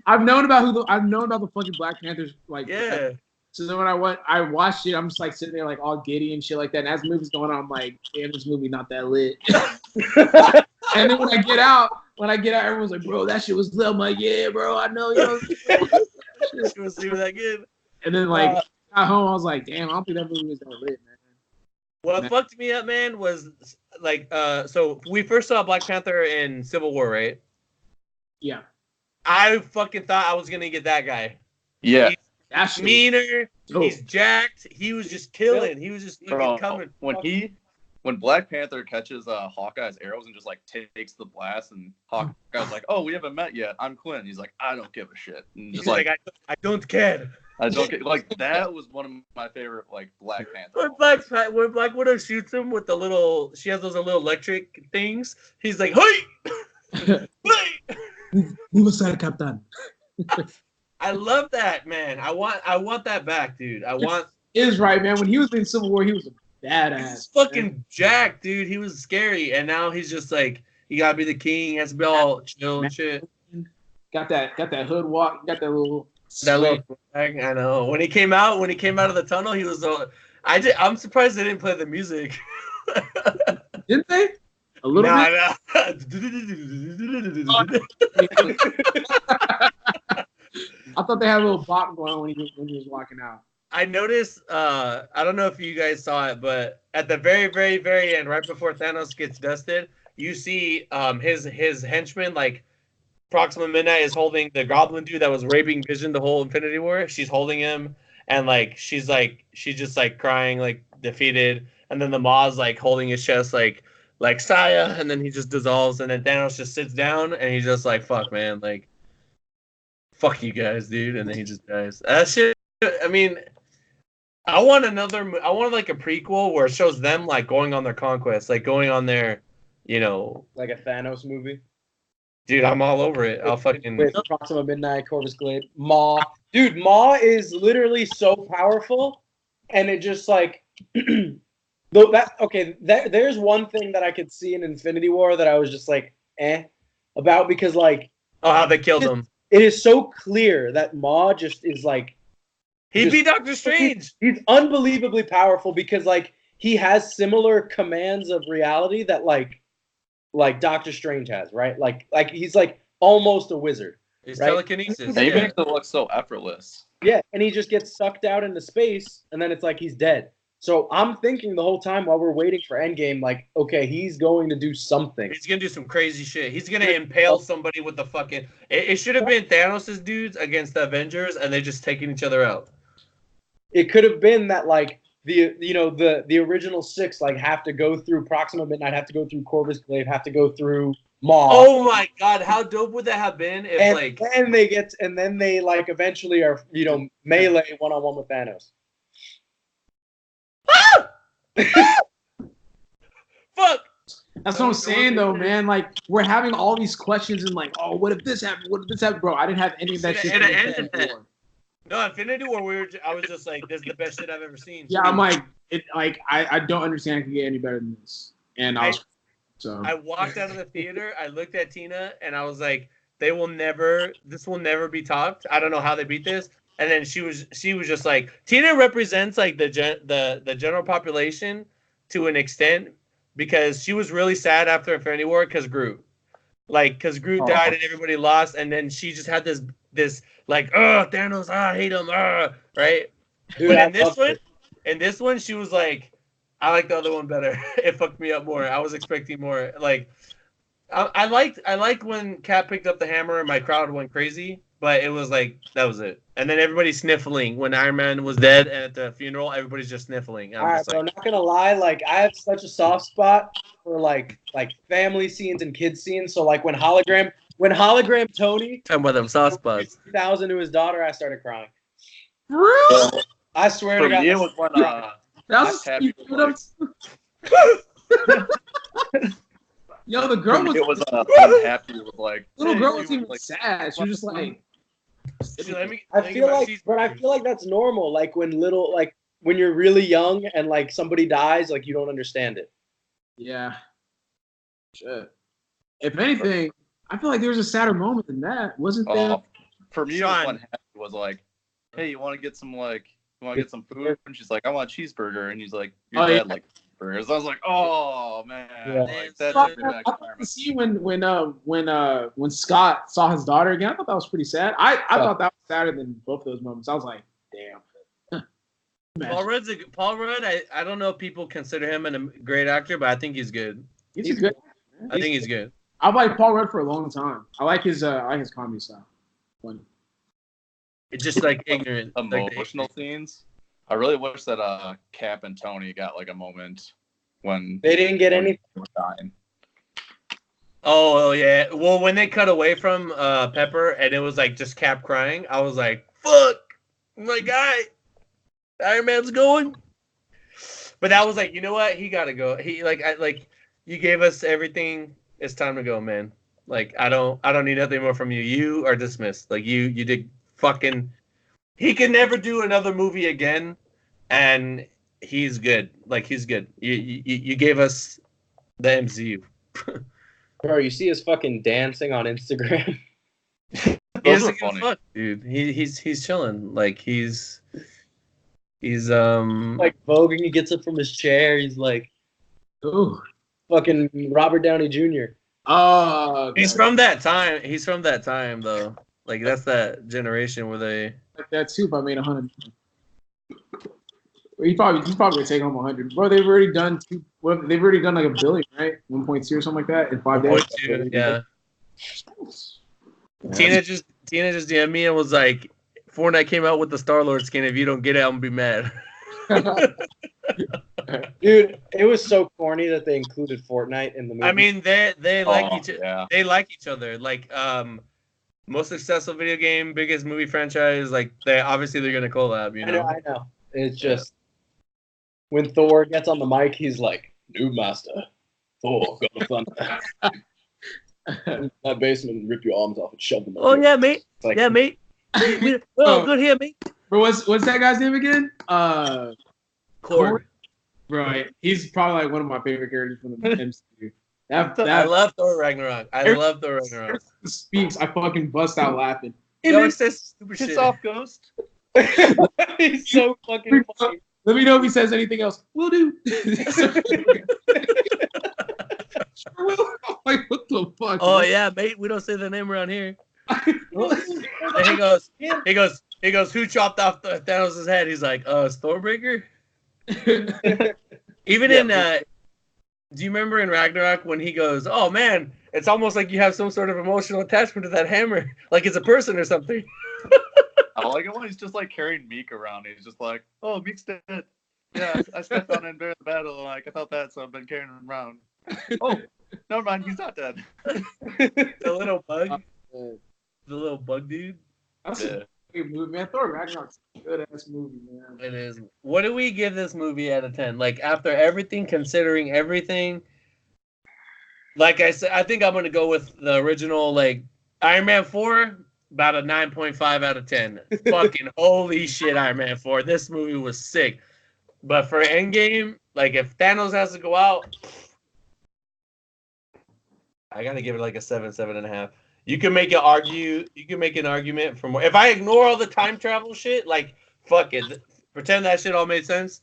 I've known about the fucking Black Panthers. Like, yeah. So then when I watched it, I'm just like sitting there like all giddy and shit like that. And as the movie's going on, I'm like, damn, this movie not that lit. And then when I get out, everyone's like, bro, that shit was lit. I'm like, yeah, bro, I know, She was even that good. And then like got home, I was like, damn, I don't think that movie was that lit, man. What fucked me up, man, was like, so we first saw Black Panther in Civil War, right? Yeah. I fucking thought I was gonna get that guy. Yeah. He's meaner. He's jacked. He was just killing. He was just coming. When when Black Panther catches Hawkeye's arrows and just like takes the blast, and Hawkeye's like, "Oh, we haven't met yet. I'm Clint." He's like, "I don't give a shit." And just like, I don't care. I don't get like that was one of my favorite like Black Panther. When Black Widow shoots him with the little, she has those little electric things. He's like, "Hey, hey!" Move aside, Captain. I love that, man. I want that back, dude. Is right, man. When he was in Civil War, he was a badass. He's fucking jacked, dude. He was scary, and now he's just like, you gotta be the king. He has to be all chill and shit. Got that hood walk. Got that little. Flag. I know. When he came out of the tunnel, he was. I'm surprised they didn't play the music. Didn't they? A little bit. I thought they had a little bop going when he was walking out. I noticed. I don't know if you guys saw it, but at the very, very, very end, right before Thanos gets dusted, you see his henchman like. Proxima Midnight is holding the goblin dude that was raping Vision the whole Infinity War. She's holding him, and like she's just like crying, like defeated. And then the Maw's like holding his chest, like Saya, and then he just dissolves. And then Thanos just sits down, and he's just like, "Fuck, man, like, fuck you guys, dude." And then he just dies. That shit. I mean, I want like a prequel where it shows them like going on their conquest, like going on their, like a Thanos movie. Dude, I'm all over it. I'll fucking with Proxima Midnight, Corvus Glaive, Maw. Dude, Maw is literally so powerful, and it just like there's one thing that I could see in Infinity War that I was just like about, because like how they killed him. It is so clear that Maw just is like he'd be Doctor Strange. He's unbelievably powerful because like he has similar commands of reality that like Doctor Strange has, right? Like he's like almost a wizard. He's right? telekinesis. He makes it look so effortless. Yeah, and he just gets sucked out into space, and then it's like he's dead. So I'm thinking the whole time while we're waiting for Endgame, like, okay, he's going to do something. He's gonna do some crazy shit. He's gonna impale somebody with the fucking. It should have been Thanos' dudes against the Avengers, and they're just taking each other out. It could have been that like the original 6 like have to go through Proxima Midnight, have to go through Corvus Glaive, have to go through Maw. Oh my god, how dope would that have been if and then they like eventually are melee one-on-one with Thanos. Fuck. That's what I'm saying though, man. Like we're having all these questions and like, oh, what if this happened? What if this happened, bro? I didn't have any of that shit. No, Infinity War. I was just like, this is the best shit I've ever seen. Yeah, I'm like, I don't understand it can get any better than this. And I walked out of the theater. I looked at Tina, and I was like, this will never be topped. I don't know how they beat this. And then she was just like, Tina represents like the general population to an extent, because she was really sad after Infinity War because Groot died and everybody lost, and then she just had this like, oh, Thanos, I hate him, right? Dude, but in this one, she was like, I like the other one better. It fucked me up more. I was expecting more. Like, I liked when Cap picked up the hammer and my crowd went crazy, but it was like, that was it. And then everybody's sniffling when Iron Man was dead, and at the funeral, everybody's just sniffling. All right, bro, I'm not gonna lie, like I have such a soft spot for like family scenes and kids scenes. So like when hologram Tony talking about them soft spots 2000 to his daughter, I started crying. Really? I swear to God. It was when Yo, the girl was. It was unhappy with like. Little girl was even sad. She was just like. I feel like that's normal. Like when you're really young and like somebody dies, like you don't understand it. Yeah. Shit. If anything, I feel like there was a sadder moment than that, wasn't there? For me, what happened was like, hey, you want to get some food? And she's like, I want a cheeseburger, and he's like, your dad like cheeseburgers. I was like, oh man, like, that's I thought the scene when Scott saw his daughter again, I thought that was pretty sad. I thought that was sadder than both of those moments. I was like, damn. Paul Rudd. I don't know if people consider him a great actor, but I think he's good. He's good. I think he's good. I've liked Paul Rudd for a long time. I like his comedy style. Funny. It's just like ignorant, emotional scenes. I really wish that Cap and Tony got like a moment when they didn't get any. they were dying. Oh yeah. Well, when they cut away from Pepper and it was like just Cap crying, I was like, "Fuck, my guy, Iron Man's going." But that was like, you know what? He gotta go. He like you gave us everything. It's time to go, man. Like I don't need nothing more from you. You are dismissed. Like you did fucking. He can never do another movie again, and he's good. Like he's good. You gave us the MCU. Bro, you see his fucking dancing on Instagram. Those were funny. Fuck, dude. He's chilling. Like he's Like voguing, he gets up from his chair. He's like, Ooh. fucking Robert Downey Jr. Oh, he's from that time. He's from that time though. Like that's that generation where they like that too. If I made 100, he's probably gonna take home 100. Bro, they've already done they've already done like $1 billion, right? 1.2 or something like that in 5 days. 1.2, yeah. Tina just DM'd me and was like, Fortnite came out with the Star-Lord skin. If you don't get it, I'm gonna be mad. Dude, it was so corny that they included Fortnite in the movie. I mean, they like yeah. they like each other. Like most successful video game, biggest movie franchise. Like they're gonna collab. You know. I know. It's just when Thor gets on the mic, he's like, "New master, Thor, got the thunder." In that basement, and rip your arms off and shove them. Oh yeah, mate. Like, Yeah, mate. Good here, mate. Bro, what's that guy's name again? Korg. Right. He's probably like one of my favorite characters from the MCU. I love Thor Ragnarok. I love Thor Ragnarok. Speaks, I fucking bust out laughing. He always says stupid shit. Piss off, Ghost. he's so fucking funny. Let me know if he says anything else. Will do. Like, what the fuck? Oh yeah, mate. We don't say the name around here. And he goes. Who chopped off Thanos' head? He's like, Stormbreaker. Even in do you remember in Ragnarok when he goes, "Oh man, it's almost like you have some sort of emotional attachment to that hammer, like it's a person or something." I like it when he's just like carrying Meek around. He's just like, "Oh, Meek's dead. Yeah, I stepped on him during the battle. Like I felt that, so I've been carrying him around." Oh, never mind. He's not dead. The little bug dude. That's a good movie, man. Thor Ragnarok's a good ass movie, man. It is. What do we give this movie out of 10? Like after everything, considering everything. Like I said, I think I'm gonna go with the original, like Iron Man 4, about a 9.5 out of 10. Fucking holy shit, Iron Man 4. This movie was sick. But for Endgame, like if Thanos has to go out, I gotta give it like a 7.5. You can make an argument for more. If I ignore all the time travel shit, like fuck it, pretend that shit all made sense.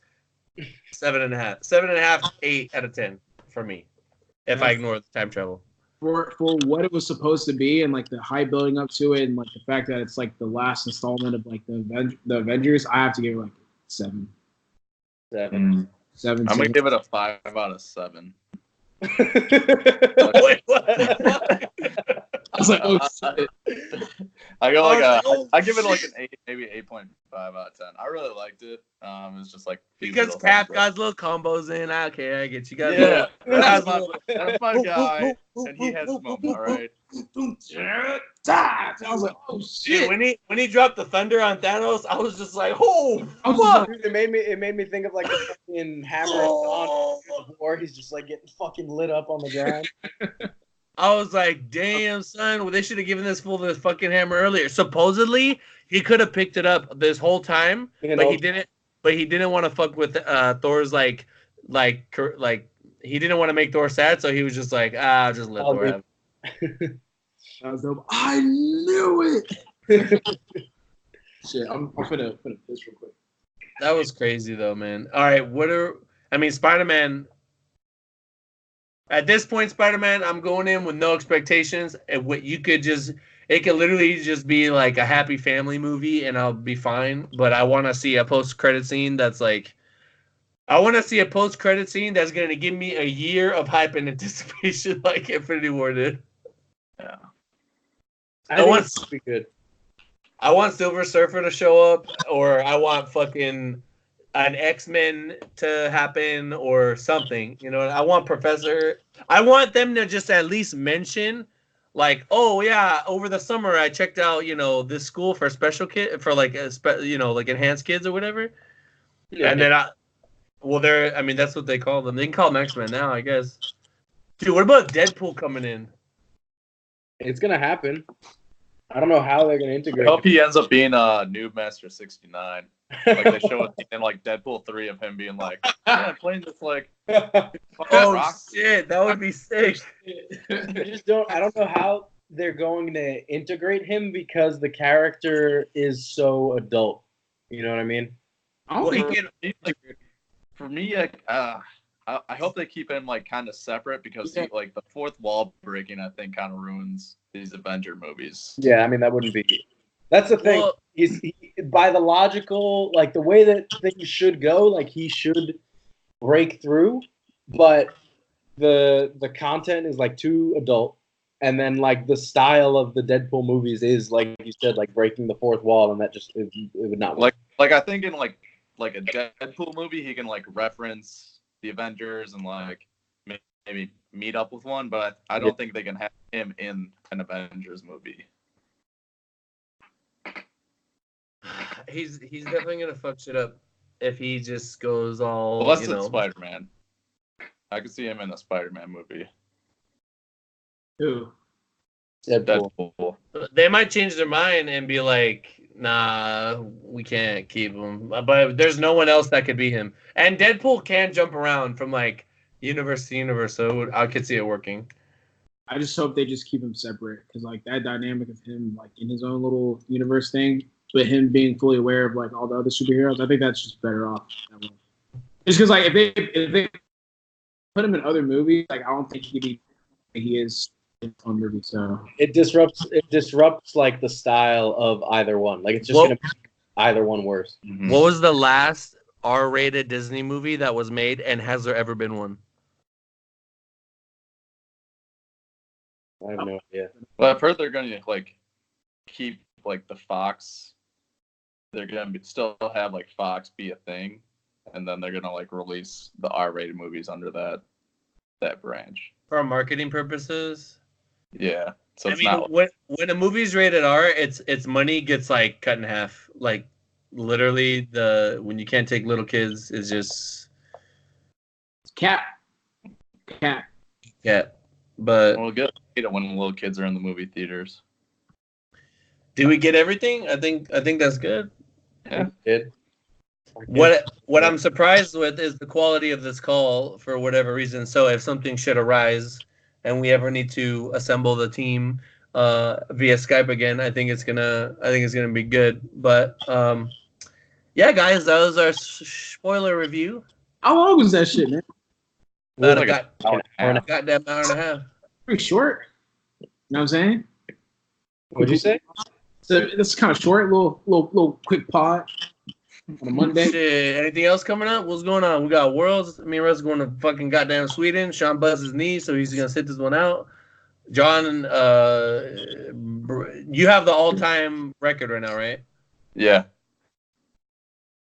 7.5, 8 out of 10 for me. If I ignore the time travel. For what it was supposed to be and like the high building up to it and like the fact that it's like the last installment of like the Avengers, I have to give it like 7. 7. 7. I'm gonna give it a 5 out of 7. Wait, what? I was like, oh shit. I go like I give it like an 8, maybe 8.5 out of 10. I really liked it. It's just like because Cap got little combos in. Okay, I get you guys. Yeah, that's my guy, and he has his moment. All right. I was like, oh shit. Dude, when he dropped the thunder on Thanos, I was just like, oh fuck. Dude, it made me think of like a fucking hammer on war. He's just like getting fucking lit up on the ground. I was like, damn, son. Well, they should have given this fool the fucking hammer earlier. Supposedly, he could have picked it up this whole time, but he didn't. But he didn't want to fuck with Thor's like he didn't want to make Thor sad, so he was just like, I'll just let Thor have it. That was dope. I knew it. Shit, I'm finna piss real quick. That was crazy though, man. All right, Spider-Man. At this point, Spider-Man, I'm going in with no expectations. And what it could literally just be like a happy family movie, and I'll be fine. But I want to see a post-credit scene that's going to give me a year of hype and anticipation, like Infinity War did. Yeah, I want it to be good. I want Silver Surfer to show up, or I want fucking an X-Men to happen or something. You know, I want them to just at least mention, like, oh yeah, over the summer I checked out, this school for special kid for like like enhanced kids or whatever. Yeah. And then that's what they call them. They can call them X-Men now, I guess. Dude, what about Deadpool coming in? It's gonna happen. I don't know how they're gonna integrate. I hope he ends up being a Noob Master 69. Like they show it in like Deadpool 3 of him being like, yeah, playing this like. Oh shit, that would be sick. I don't know how they're going to integrate him because the character is so adult. You know what I mean? For me, I hope they keep him like kind of separate because like the fourth wall breaking, I think, kind of ruins these Avenger movies. Yeah, I mean that wouldn't be. That's the thing. Well, by the logical, like the way that things should go, like he should break through, but the content is like too adult, and then like the style of the Deadpool movies is like you said, like breaking the fourth wall, and that just it would not work. Like I think in like a Deadpool movie, he can like reference the Avengers and like maybe meet up with one, but I don't think they can have him in an Avengers movie. He's definitely gonna fuck shit up if he just goes all. Well, less than Spider-Man. I could see him in a Spider-Man movie. Who? Deadpool. They might change their mind and be like, nah, we can't keep him. But there's no one else that could be him. And Deadpool can jump around from like universe to universe, so I could see it working. I just hope they just keep him separate because like that dynamic of him like in his own little universe thing, but him being fully aware of like all the other superheroes, I think that's just better off. Just because like if they put him in other movies, like I don't think he is in one movie. So it disrupts like the style of either one. Like it's just gonna make either one worse. Mm-hmm. What was the last R-rated Disney movie that was made, and has there ever been one? I have no idea. Well, I've heard they're gonna like keep like the Fox. They're gonna still have like Fox be a thing, and then they're gonna like release the R-rated movies under that branch for marketing purposes. Yeah, so I mean, when a movie's rated R, its money gets like cut in half. Like literally, when you can't take little kids is just cap. But we'll get it when the little kids are in the movie theaters. Do we get everything? I think that's good. Yeah. Good. What I'm surprised with is the quality of this call for whatever reason. So if something should arise and we ever need to assemble the team via Skype again, I think it's gonna be good. But yeah, guys, that was our spoiler review. How long was that shit, man? Like goddamn hour and a half. Pretty short. You know what I'm saying? What'd you say? So this is kind of short, little quick pod on a Monday. Shit, anything else coming up? What's going on? We got Worlds. Me and Russ going to fucking goddamn Sweden. Sean buzzed his knee, so he's gonna sit this one out. John, you have the all-time record right now, right? Yeah.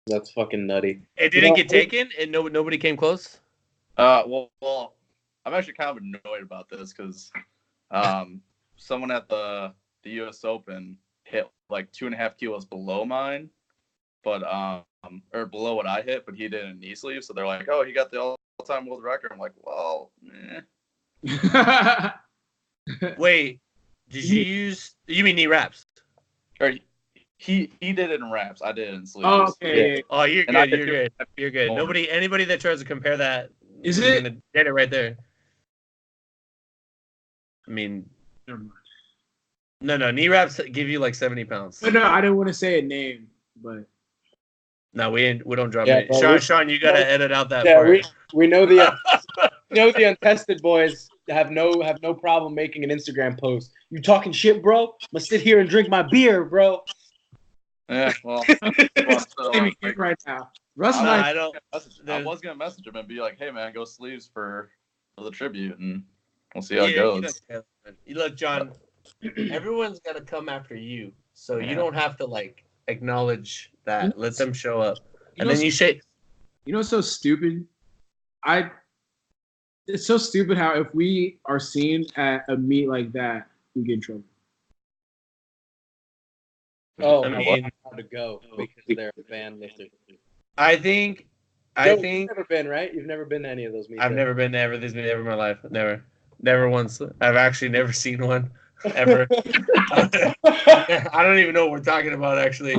That's fucking nutty. It didn't get taken, and nobody came close. Well, I'm actually kind of annoyed about this because someone at the U.S. Open hit like 2.5 kilos below mine, but or below what I hit, but he did a knee sleeve. So they're like, "Oh, he got the all-time world record." I'm like, "Well, Wait, did you use? You mean knee wraps? Or he did it in wraps. I did it in sleeves. Oh, okay. Yeah. Oh, you're good. You're good. Anybody that tries to compare that is it gonna get it right there. I mean, no, knee wraps give you like 70 pounds. No, I didn't want to say a name, but no, we don't drop it. Sean, you gotta edit out that part. Yeah, we know the the untested boys have no problem making an Instagram post. You talking shit, bro? I'm gonna sit here and drink my beer, bro. Yeah, well, right now. Russ and I was gonna message him and be like, "Hey, man, go sleeves for the tribute, and we'll see how it goes." Look, John, everyone's gotta come after you, so you don't have to like acknowledge that. Let them show up, and then you shake You know, it's so stupid. It's so stupid how if we are seen at a meet like that, we get in trouble. Oh, I I mean- mean, how to go because they're a band lifter. I think You've never been, right? You've never been to any of those meets. I've never been to ever in my life. Never once. I've actually never seen one ever. I don't even know what we're talking about actually.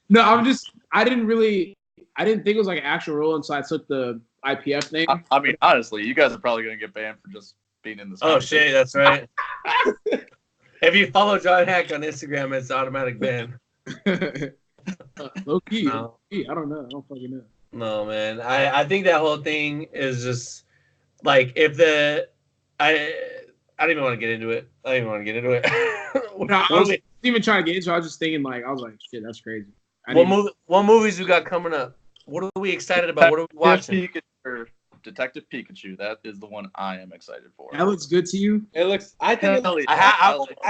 No, I didn't think it was like an actual rule, and so I took the IPF thing. I mean, honestly, you guys are probably gonna get banned for just being in this. Oh shit, that's right. If you follow John Hack on Instagram, it's automatic ban. Low key. No. I don't know. I don't fucking know. No, man. I think that whole thing is just like I don't even want to get into it. No, I wasn't even trying to get into it. I was just thinking shit, that's crazy. What movies we got coming up? What are we excited about? What are we watching? Detective Pikachu. That is the one I am excited for. That looks good to you? It looks. I think I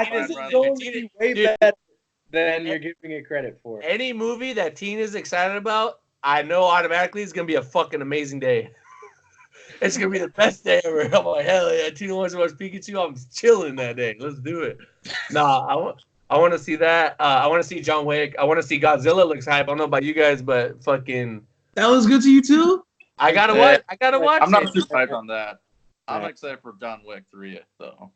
it's going to be way better than you're giving it credit for. Any movie that Teen is excited about, I know automatically it's gonna be a fucking amazing day. It's gonna be the best day ever. I'm like, hell yeah, Teen wants to watch Pikachu. I'm chilling that day. Let's do it. Nah, I want to see that. I want to see John Wick. I want to see Godzilla. Looks hype. I don't know about you guys, but fucking. That was good to you too? I gotta watch. I gotta watch. I'm not super hyped on that. I'm excited for John Wick 3 though.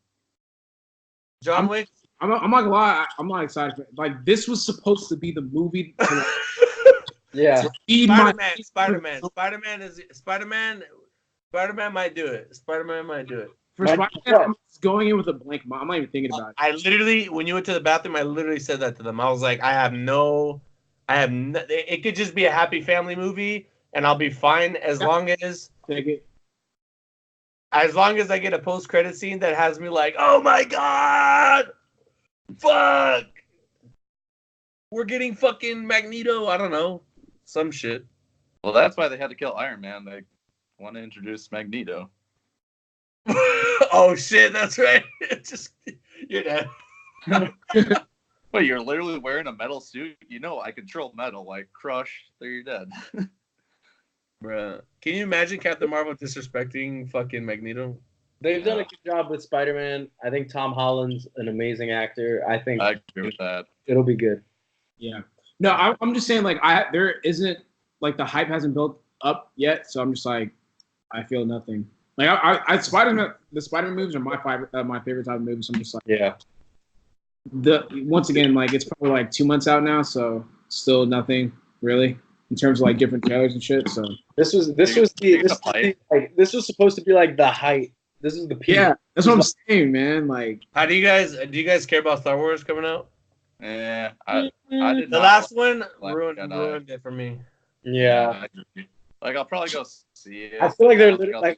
John Wick. I'm not gonna lie. I'm not excited for it. Like this was supposed to be the movie. Yeah. Spider-Man might do it. Spider-Man might do it. For Spider-Man, I'm going in with a blank mind. I'm not even thinking about it. I literally, when you went to the bathroom, I literally said that to them. I was like, it could just be a happy family movie, and I'll be fine as long as I get a post-credit scene that has me like, oh my god, fuck, we're getting fucking Magneto. I don't know, some shit. Well, that's why they had to kill Iron Man. They want to introduce Magneto. Oh shit, that's right. You're dead. Wait, you're literally wearing a metal suit? You know I control metal, like crush, there you're dead. Bruh. Can you imagine Captain Marvel disrespecting fucking Magneto? They've done a good job with Spider-Man. I think Tom Holland's an amazing actor. I think I agree with that. It'll be good. Yeah. No, I'm just saying, like, there isn't, like, the hype hasn't built up yet, so I'm just like, I feel nothing. Like, the Spider-Man movies are my favorite type of movies. So I'm just like, yeah. Once again, like, it's probably like 2 months out now, so still nothing really in terms of like different trailers and shit. So this was supposed to be like the height. This is the peak. Yeah, that's what I'm saying, man. Like, how do you guys care about Star Wars coming out? Yeah, I did. The last one ruined it for me. Yeah. Like, I'll probably go see it. I feel like they're trying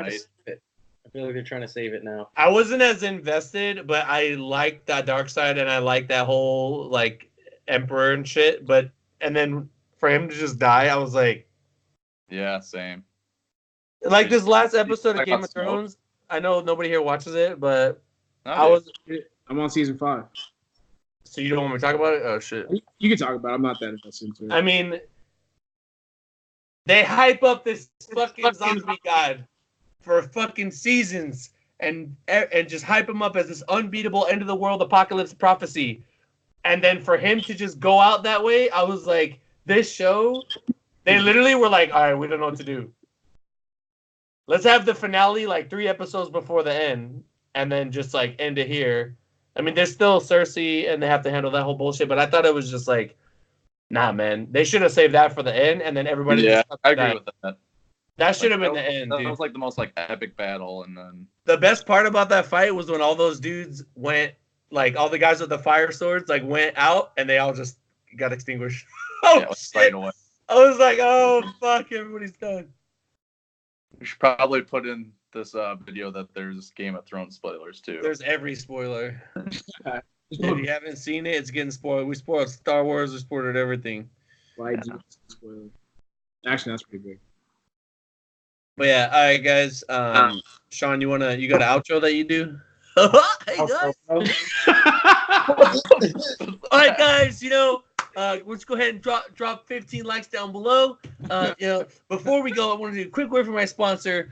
to save it. I feel like they're trying to save it now. I wasn't as invested, but I liked that dark side and I liked that whole like Emperor and shit. And then for him to just die, I was like, yeah, same. Like this last episode of Game of Thrones. I know nobody here watches it, but I'm on season 5. So you don't want me to talk about it? Oh shit! You can talk about it. I'm not that invested into it. I mean, they hype up this fucking zombie god for fucking seasons and just hype him up as this unbeatable end of the world apocalypse prophecy. And then for him to just go out that way, I was like, this show, they literally were like, all right, we don't know what to do. Let's have the finale like 3 episodes before the end and then just like end it here. I mean, there's still Cersei and they have to handle that whole bullshit, but I thought it was just like, nah, man. They should have saved that for the end and then everybody. Yeah, I agree with that. That should have been the end, dude. That was like the most like epic battle, and then the best part about that fight was when all those dudes went, like all the guys with the fire swords, like went out and they all just got extinguished. Oh shit! Right away. I was like, oh fuck, everybody's done. We should probably put in this video that there's Game of Thrones spoilers too. There's every spoiler. If you haven't seen it, it's getting spoiled. We spoiled Star Wars. We spoiled everything. Spoiler. Actually, that's pretty big. But yeah, all right, guys. Sean, you got an outro that you do? Hey guys. All right, guys. let's go ahead and drop 15 likes down below. Before we go, I want to do a quick word for my sponsor.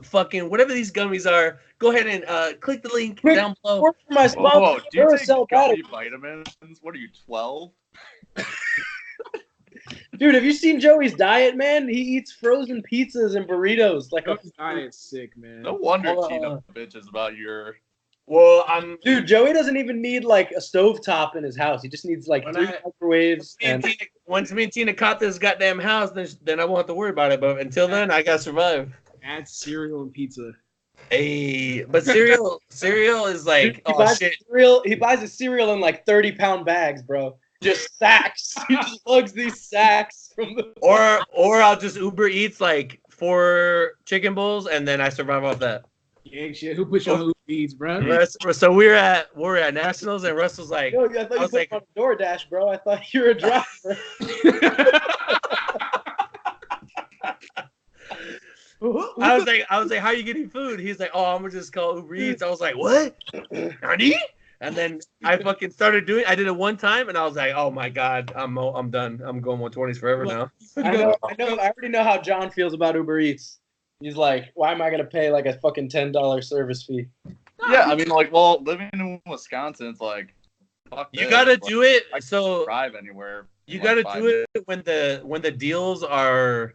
Fucking whatever these gummies are, go ahead and click the link down below. Word for my sponsor. Whoa, do you take gummy vitamins? What are you, 12? Dude, have you seen Joey's diet, man? He eats frozen pizzas and burritos. Like Joey's diet's sick, man. No wonder Tina bitches about your. Well, Dude, Joey doesn't even need like a stovetop in his house. He just needs like 3 microwaves. Once me and Tina caught this goddamn house, then I won't have to worry about it. But until then, I gotta survive. Add cereal and pizza. Hey, but cereal is like, shit. He buys a cereal in like 30-pound bags, bro. Just sacks. He just lugs these sacks from the. Or I'll just Uber Eats like 4 chicken bowls, and then I survive off that. Yeah, shit. Who put you on Uber Eats, bro? So we're at Nationals, and Russ was like, Yo, I thought you put on DoorDash, bro. I thought you were a driver. I was like, how are you getting food? He's like, oh, I'm gonna just call Uber Eats. I was like, what? Nani? And then I fucking started doing. I did it one time, and I was like, oh my god, I'm done. I'm going 120s forever now. I know. I already know how John feels about Uber Eats. He's like, why am I gonna pay like a fucking $10 service fee? Yeah, I mean, like, well, living in Wisconsin, it's like, fuck you gotta do it. I so drive anywhere. You gotta do it when the deals are.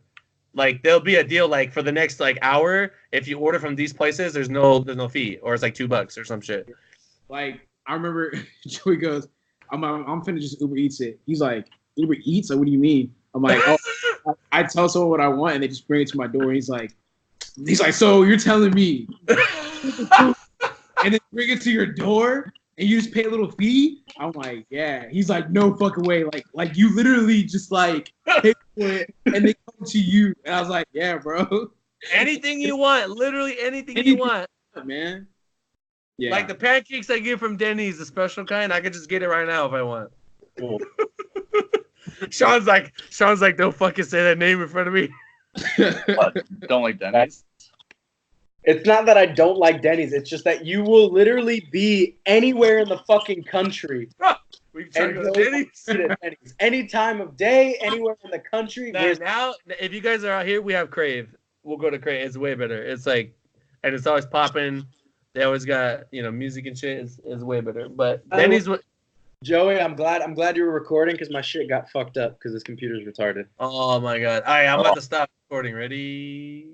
Like there'll be a deal like for the next like hour. If you order from these places, there's no fee, or it's like $2 or some shit. Like I remember Joey goes, I'm finna just Uber Eats it. He's like, Uber Eats? Like, what do you mean? I'm like, oh, I tell someone what I want and they just bring it to my door. He's like, so you're telling me, and then bring it to your door and you just pay a little fee? I'm like, yeah. He's like, no fucking way. Like you literally just like pay for it and they come to you. And I was like, yeah, bro. Anything you want, literally anything you want, man. Yeah. Like the pancakes I get from Denny's, the special kind, I could just get it right now if I want. Cool. Sean's like, don't fucking say that name in front of me. Don't like Denny's. It's not that I don't like Denny's. It's just that you will literally be anywhere in the fucking country. We can try to go to Denny's. Any time of day, anywhere in the country. Now, if you guys are out here, we have Crave. We'll go to Crave. It's way better. It's like, and it's always popping. They always got, music and shit. It's way better. But Denny's. Joey, I'm glad you were recording because my shit got fucked up because this computer's retarded. Oh my god! All right, I'm about to stop recording. Ready?